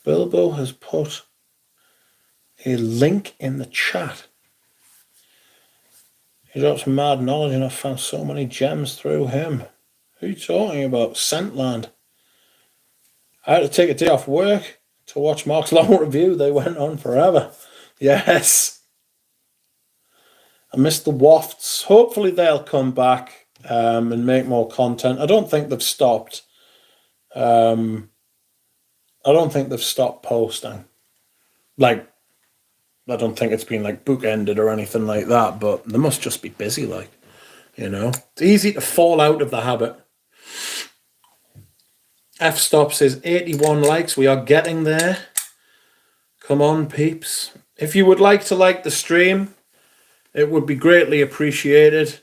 Speaker 1: Bilbo has put a link in the chat. He drops mad knowledge, and I've found so many gems through him. Who are you talking about? Scentland. I had to take a day off work to watch Mark's long review. They went on forever. Yes. I missed the wafts. Hopefully they'll come back and make more content. I don't think they've stopped. I don't think they've stopped posting. Like, I don't think it's been like bookended or anything like that, but they must just be busy, like, you know. It's easy to fall out of the habit. F-Stop says 81 likes. We are getting there. Come on, peeps. If you would like to like the stream, It would be greatly appreciated.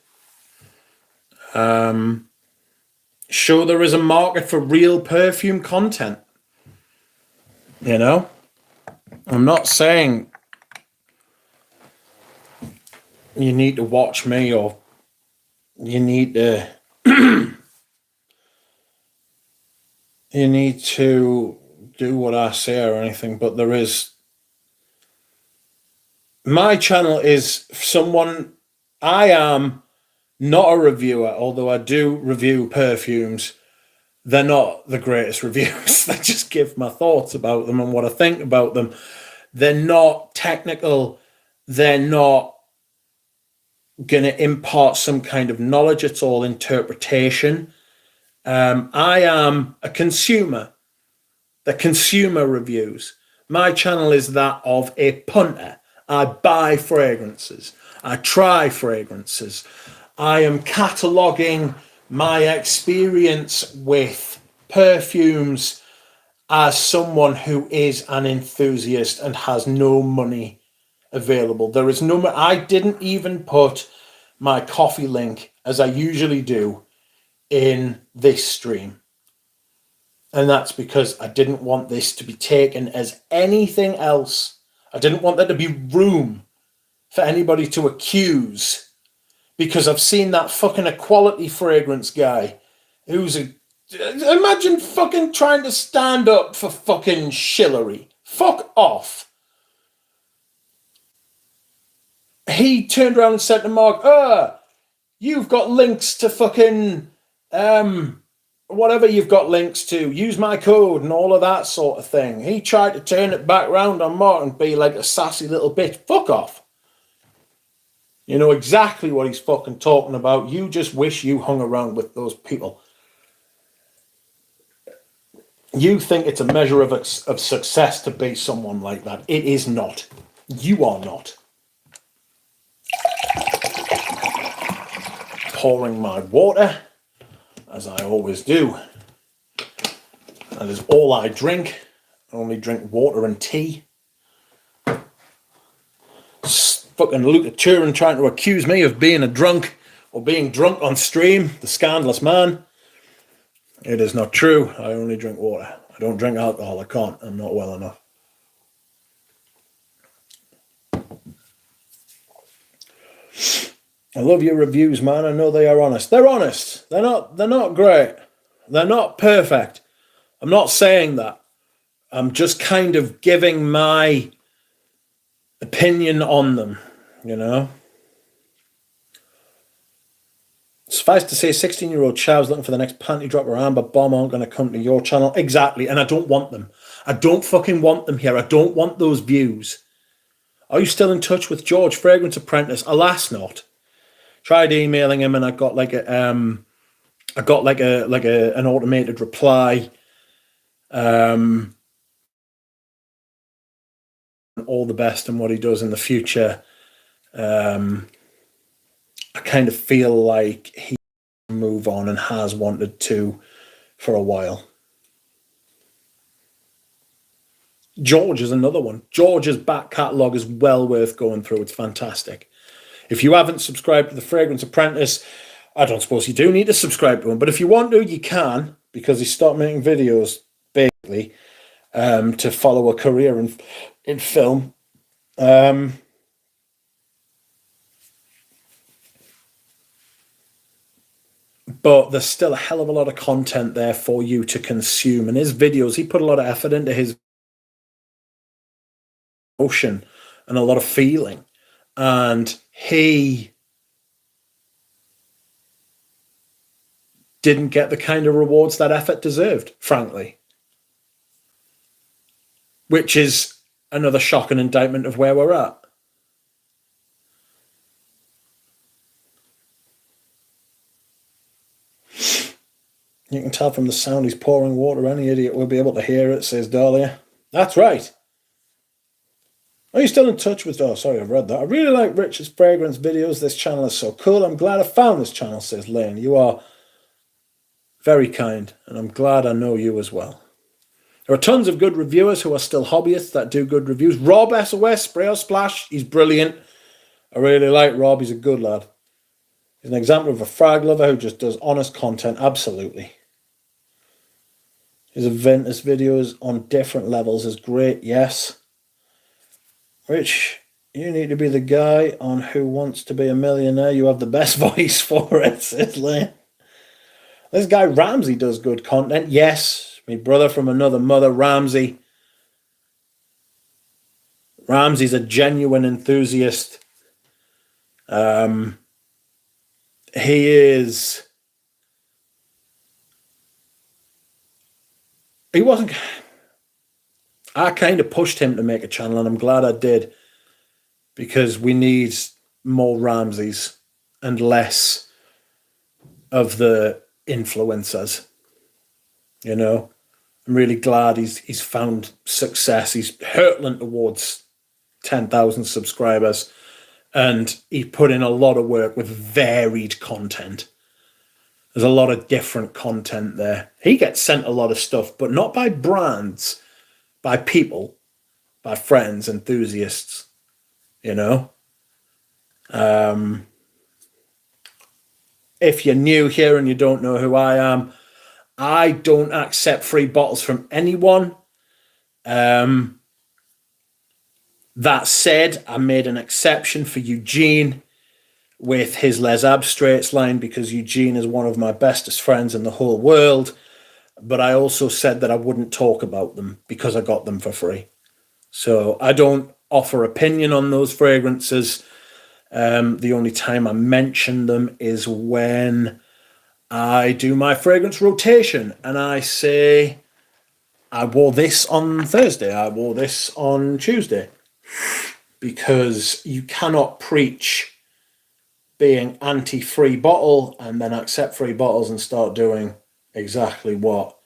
Speaker 1: Show there is a market for real perfume content. You know? I'm not saying you need to watch me or you need to you need to do what I say or anything, but there is... My channel is someone... I am not a reviewer, although I do review perfumes. They're not the greatest reviews. I just give my thoughts about them and what I think about them. They're not technical. They're not going to impart some kind of knowledge. It's all interpretation. I am a consumer. The consumer reviews. My channel is that of a punter. I buy fragrances. I try fragrances. I am cataloguing my experience with perfumes as someone who is an enthusiast and has no money available. There is no... I didn't even put my coffee link, as I usually do, in this stream. And that's because I didn't want this to be taken as anything else. I didn't want there to be room for anybody to accuse, because I've seen that fucking equality fragrance guy who's a... Imagine fucking trying to stand up for fucking Shillery. Fuck off. He turned around and said to Mark, you've got links to fucking... whatever you've got links to, use my code and all of that sort of thing. He tried to turn it back round on Mark and be like a sassy little bitch. Fuck off. You know exactly what he's fucking talking about. You just wish you hung around with those people. You think it's a measure of success to be someone like that. It is not. You are not. Pouring my water, as I always do. That is all I drink. I only drink water and tea. Fucking Luke Turin trying to accuse me of being a drunk or being drunk on stream. The scandalous man. It is not true. I only drink water. I don't drink alcohol. I can't. I'm not well enough. I love your reviews, man. I know they are honest. They're honest. They're not great. They're not perfect. I'm not saying that. I'm just kind of giving my opinion on them, you know. Suffice to say, 16-year-old chavs looking for the next panty drop or amber bomb aren't going to come to your channel. Exactly, and I don't want them. I don't fucking want them here. I don't want those views. Are you still in touch with George, Fragrance Apprentice? Alas, not. Tried emailing him, and I got like an automated reply. All the best in what he does in the future. I kind of feel like he move on and has wanted to for a while. George is another one. George's back catalogue is well worth going through. It's fantastic. If you haven't subscribed to the Fragrance Apprentice, I don't suppose you do need to subscribe to him, but if you want to, you can, because he stopped making videos basically to follow a career in film. But there's still a hell of a lot of content there for you to consume. And his videos, he put a lot of effort into his emotion and a lot of feeling. And he didn't get the kind of rewards that effort deserved, frankly. Which is another shocking indictment of where we're at. You can tell from the sound he's pouring water. Any idiot will be able to hear it, says Dahlia. That's right. Are you still in touch with... Oh, sorry, I've read that. I really like Richard's fragrance videos. This channel is so cool. I'm glad I found this channel, says Lane. You are very kind, and I'm glad I know you as well. There are tons of good reviewers who are still hobbyists that do good reviews. Robes08, Spray or Splash, he's brilliant. I really like Rob. He's a good lad. He's an example of a frag lover who just does honest content. Absolutely. His Aventus videos on different levels is great. Yes. Rich, you need to be the guy on Who Wants to Be a Millionaire. You have the best voice for it, says Lane. This guy Ramsey does good content. Yes, my brother from another mother, Ramsey. Ramsey's a genuine enthusiast. He is. He wasn't. I kind of pushed him to make a channel, and I'm glad I did, because we need more Ramseys and less of the influencers. You know, I'm really glad he's found success. He's hurtling towards 10,000 subscribers, and he put in a lot of work with varied content. There's a lot of different content there. He gets sent a lot of stuff, but not by brands, by people, by friends, enthusiasts, you know. If you're new here and you don't know who I am, I don't accept free bottles from anyone. That said, I made an exception for Eugene with his Les Abstraits line, because Eugene is one of my bestest friends in the whole world. But I also said that I wouldn't talk about them because I got them for free. So I don't offer opinion on those fragrances. The only time I mention them is when I do my fragrance rotation and I say, I wore this on Thursday, I wore this on Tuesday. Because you cannot preach being anti-free bottle and then accept free bottles and start doing exactly what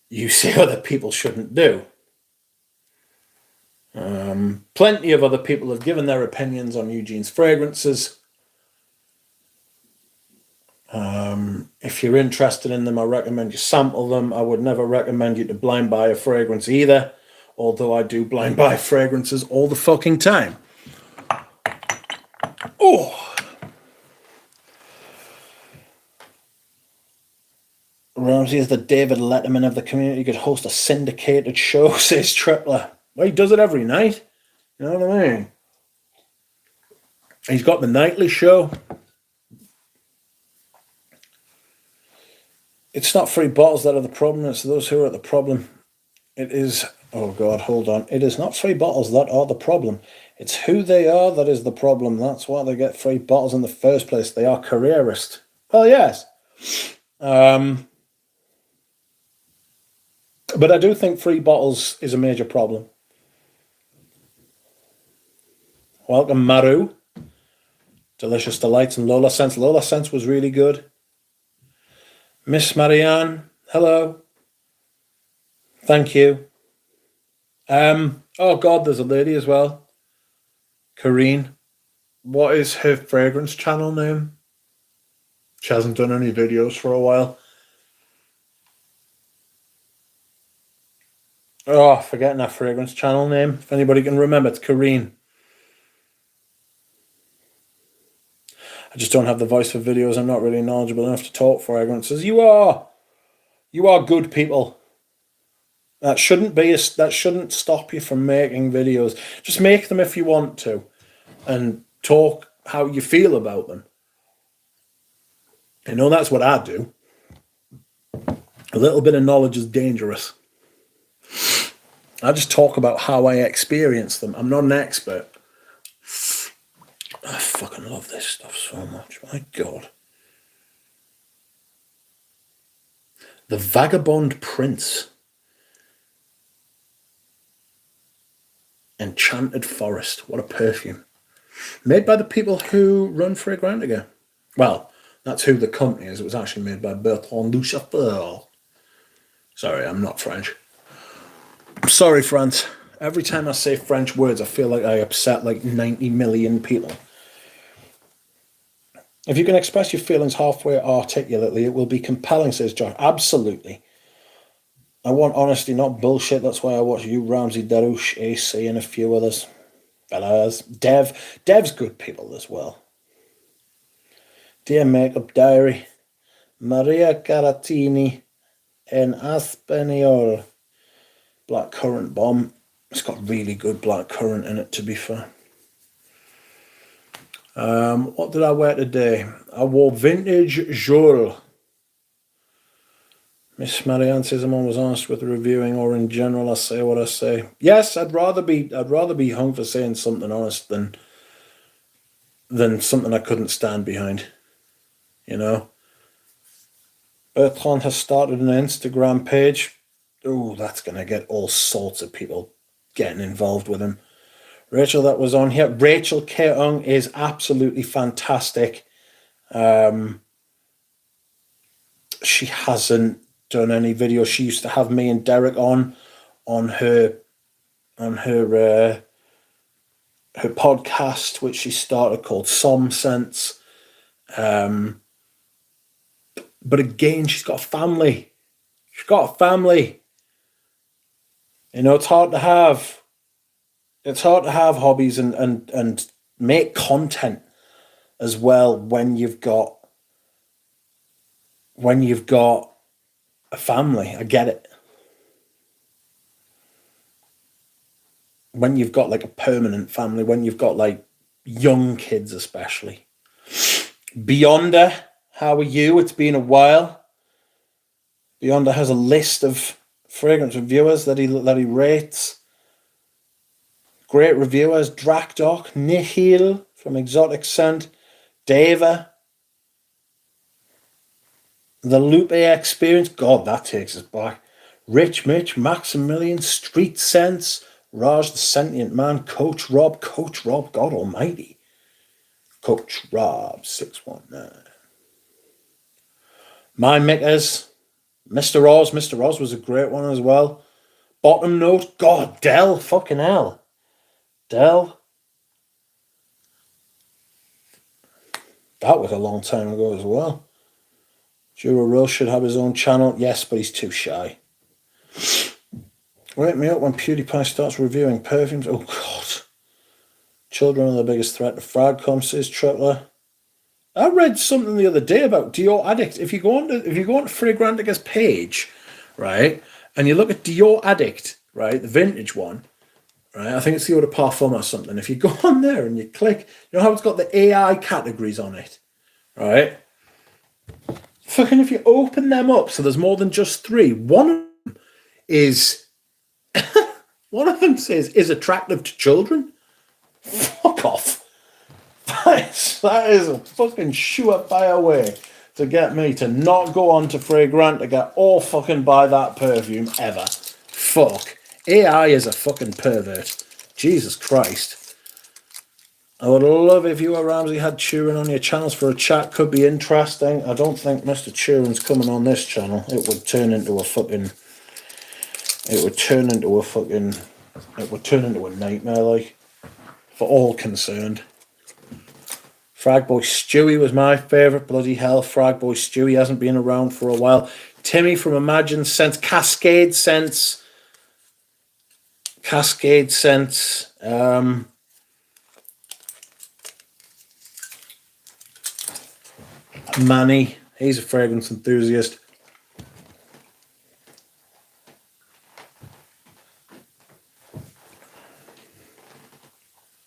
Speaker 1: you say other people shouldn't do. Plenty of other people have given their opinions on Eugene's fragrances. If you're interested in them, I recommend you sample them. I would never recommend you to blind buy a fragrance either, although I do blind buy fragrances all the fucking time. Oh! Ramsey is the David Letterman of the community. He could host a syndicated show, says Tripler. Well, he does it every night. You know what I mean? He's got the nightly show. It's not free bottles that are the problem. It's those who are at the problem. It is... Oh, God, hold on. It is not free bottles that are the problem. It's who they are that is the problem. That's why they get free bottles in the first place. They are careerist. Well, yes. But I do think free bottles is a major problem. Welcome, Maru. Delicious Delights and Lola Sense. Lola Sense was really good. Miss Marianne, hello. Thank you. Oh, God, there's a lady as well. Kareen. What is her fragrance channel name? She hasn't done any videos for a while. Oh, forgetting that fragrance channel name. If anybody can remember, it's Kareen. I just don't have the voice for videos. I'm not really knowledgeable enough to talk fragrances. You are good people. That shouldn't stop you from making videos. Just make them if you want to, and talk how you feel about them. You know, that's what I do. A little bit of knowledge is dangerous. I just talk about how I experience them. I'm not an expert. I fucking love this stuff so much. My God. The Vagabond Prince. Enchanted Forest. What a perfume. Made by the people who run Fragrantica. Well, that's who the company is. It was actually made by Bertrand Duchaufour. Sorry, I'm not French. I'm sorry, France. Every time I say French words, I feel like I upset like 90 million people. If you can express your feelings halfway articulately, it will be compelling, says Josh. Absolutely. I want honesty, not bullshit. That's why I watch you, Ramsey, Darush, AC, and a few others. fellas. Dev's good people as well. Dear Makeup Diary, Maria Caratini and Aspaniol. Blackcurrant bomb. It's got really good blackcurrant in it, to be fair. What did I wear today? I wore vintage Joel. Miss Marianne says I'm always honest with the reviewing, or in general I say what I say. Yes, I'd rather be hung for saying something honest than something I couldn't stand behind. You know? Bertrand has started an Instagram page. Oh, that's gonna get all sorts of people getting involved with him. Rachel that was on here. Rachel Keung is absolutely fantastic. She hasn't done any videos. She used to have me and Derek on her podcast, which she started, called Some Sense. But again, she's got a family. You know, it's hard to have hobbies and make content as well when you've got a family. I get it. When you've got like a permanent family, when you've got like young kids especially. Beyonder, how are you? It's been a while. Beyonder has a list of fragrance reviewers that he rates. Great reviewers: Drakdoc, Nihil from Exotic Scent, Deva, The Lupe Experience. God, that takes us back. Rich Mitch, Maximilian, Street Sense, Raj the Sentient Man, Coach Rob, God Almighty. Coach Rob 619. My Mickers, Mr. Oz. Mr. Oz was a great one as well. Bottom Note, God, Dell, fucking hell. Dell. That was a long time ago as well. Jura Rose should have his own channel. Yes, but he's too shy. Wake me up when PewDiePie starts reviewing perfumes. Oh, God. Children are the biggest threat to Fragcom, says Tripler. I read something the other day about Dior Addict. If you go on to Fragrantica's page, right, and you look at Dior Addict, right, the vintage one, right, I think it's the Eau de Parfum or something. If you go on there and you click, you know how it's got the AI categories on it, right? Fucking if you open them up, so there's more than just three. One of them is says is attractive to children. Fuck off. That is a fucking surefire way to get me to not go on to Fragrantica or fucking buy that perfume ever. Fuck. AI is a fucking pervert. Jesus Christ. I would love if you or Ramsey had Turin on your channels for a chat. Could be interesting. I don't think Mr. Turin's coming on this channel. It would turn into a nightmare, like, for all concerned. Fragboy Stewie was my favourite. Bloody hell, Fragboy Stewie hasn't been around for a while. Timmy from Imagine Sense, Cascade Sense, Manny, he's a fragrance enthusiast.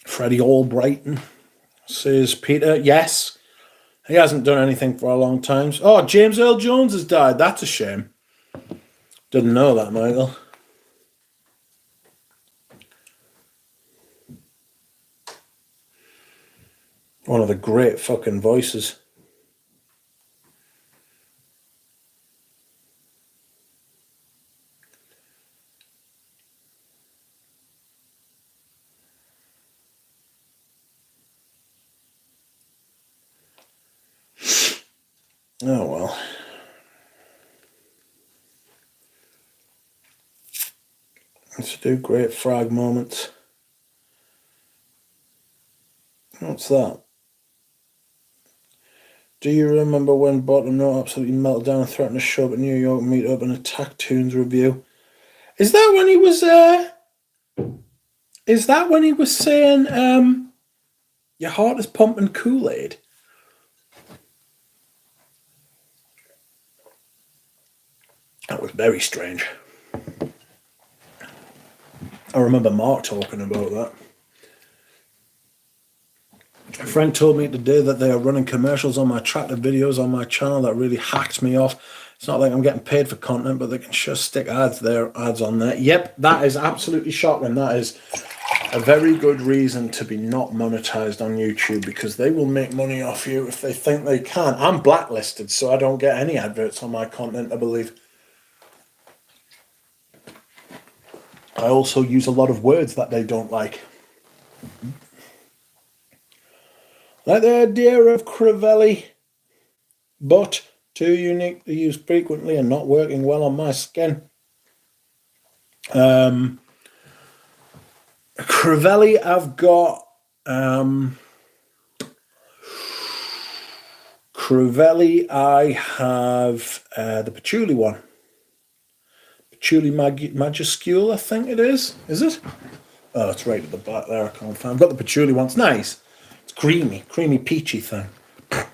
Speaker 1: Freddie Albrighton, says Peter. Yes, he hasn't done anything for a long time. Oh, James Earl Jones has died. That's a shame. Didn't know that, Michael. One of the great fucking voices. Oh, well. Let's do great frag moments. What's that? Do you remember when Bottom Note absolutely melted down and threatened to show up at New York meet up and attack Toons review? Is that when he was Is that when he was saying, your heart is pumping Kool-Aid? That was very strange. I remember Mark talking about that. A friend told me today that they are running commercials on my tractor videos on my channel that really hacked me off. It's not like I'm getting paid for content, but they can just stick ads on there. Yep, that is absolutely shocking. That is a very good reason to be not monetized on YouTube, because they will make money off you if they think they can. I'm blacklisted, so I don't get any adverts on my content, I believe. I also use a lot of words that they don't like. Like the idea of Crivelli, but too unique to use frequently and not working well on my skin. Crivelli, I've got Crivelli, I have the patchouli one. Patchouli majuscule, I think it is. Is it? Oh, it's right at the back there. I can't find. I've got the patchouli one. It's nice. It's creamy peachy thing. I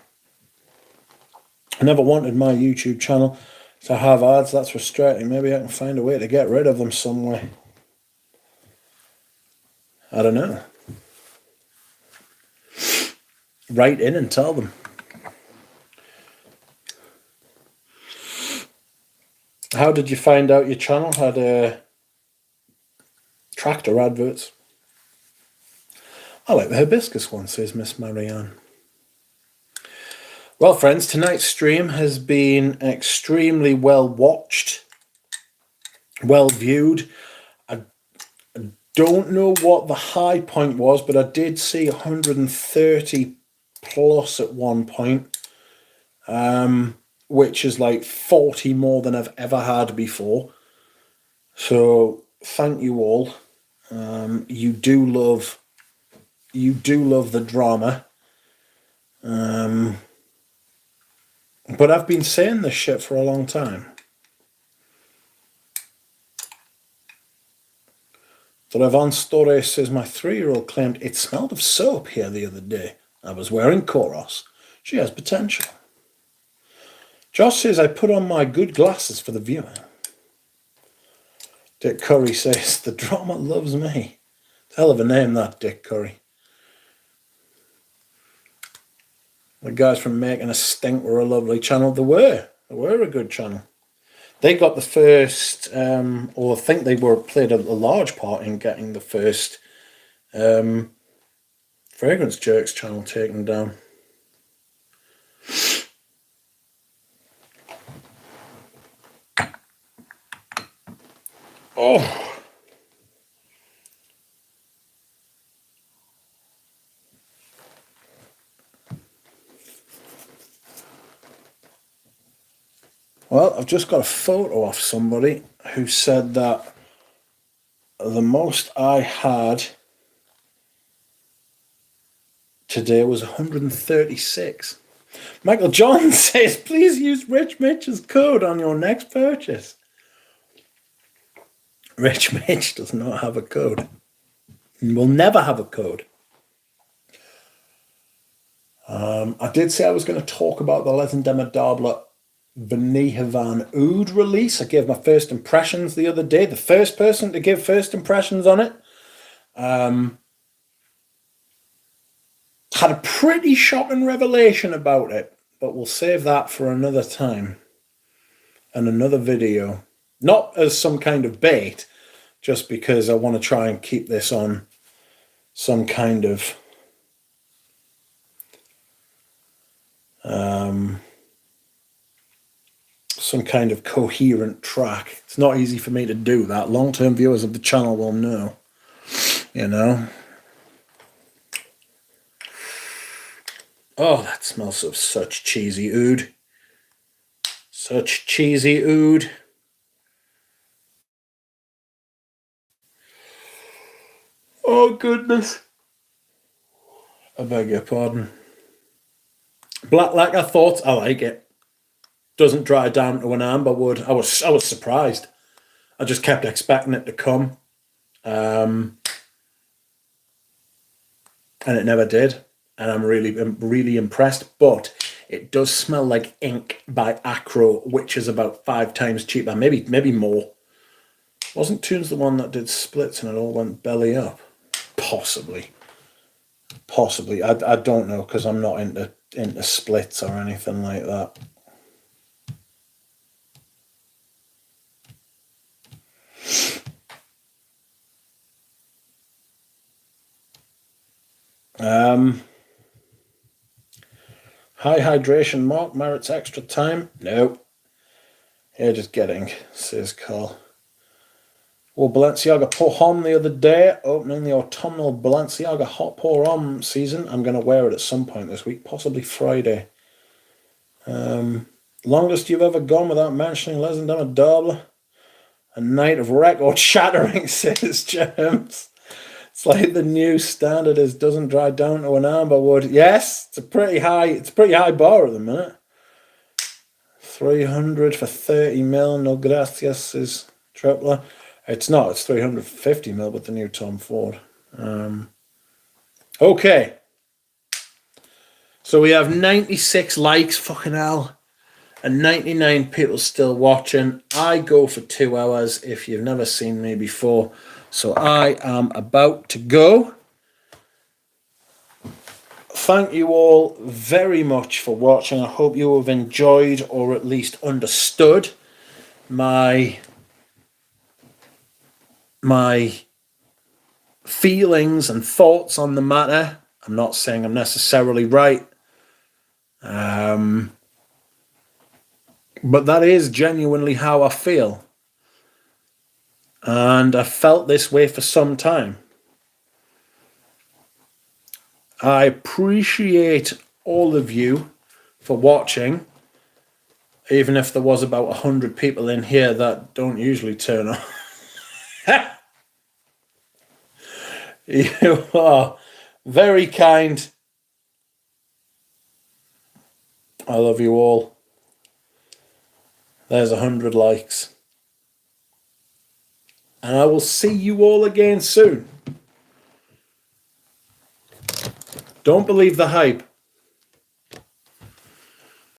Speaker 1: never wanted my YouTube channel to have ads. That's frustrating. Maybe I can find a way to get rid of them some way. I don't know. Write in and tell them. How did you find out your channel had tractor adverts? I like the hibiscus one, says Miss Marianne. Well, friends, tonight's stream has been extremely well watched, well viewed. I don't know what the high point was, but I did see 130 plus at one point, which is like 40 more than I've ever had before. So thank you all. You do love the drama. But I've been saying this shit for a long time. Drevan Story says, my 3-year-old claimed it smelled of soap here the other day. I was wearing Koros. She has potential. Josh says, I put on my good glasses for the viewing. Dick Curry says, the drama loves me. Hell of a name, that, Dick Curry. The guys from Making a Stink were a lovely channel. They were a good channel. They got the first, or I think they played a large part in getting the first Fragrance Jerks channel taken down. Oh. Well, I've just got a photo off somebody who said that the most I had today was 136. Michael John says, please use Rich Mitch's code on your next purchase. Rich Mitch does not have a code. He will never have a code. I did say I was going to talk about the Les Indemnidables Venihavan Oud release. I gave my first impressions the other day. The first person to give first impressions on it. Had a pretty shocking revelation about it, but we'll save that for another time and another video. Not as some kind of bait, just because I want to try and keep this on some kind of coherent track. It's not easy for me to do that. Long-term viewers of the channel will know, you know. Oh, that smells of such cheesy oud. Such cheesy oud. Oh, goodness. I beg your pardon. Black lacquer, thoughts, I like it. Doesn't dry down to an amber wood. I was surprised. I just kept expecting it to come. and it never did. And I'm really impressed. But it does smell like ink by Acro, which is about 5 times cheaper, maybe more. Wasn't Toons the one that did splits and it all went belly up? Possibly. I don't know, because I'm not into splits or anything like that. High hydration mark merits extra time? No. You're just getting, says Carl. Well, Balenciaga pour homme the other day, opening the autumnal Balenciaga hot pour homme season. I'm going to wear it at some point this week, possibly Friday. Longest you've ever gone without mentioning Les and Dama Double? A night of record shattering, says James. It's like the new standard is doesn't dry down to an amber wood. Yes, it's a pretty high bar at the minute. 300 for 30 mil, no gracias, is Tripler. It's not, it's 350 mil with the new Tom Ford. Okay. So we have 96 likes, fucking hell, and 99 people still watching. I go for 2 hours if you've never seen me before. So I am about to go. Thank you all very much for watching. I hope you have enjoyed or at least understood my feelings and thoughts on the matter. I'm not saying I'm necessarily right. But that is genuinely how I feel. And I felt this way for some time. I appreciate all of you for watching, even if there was about 100 people in here that don't usually turn on. You are very kind. I love you all. There's 100 likes. And I will see you all again soon. Don't believe the hype.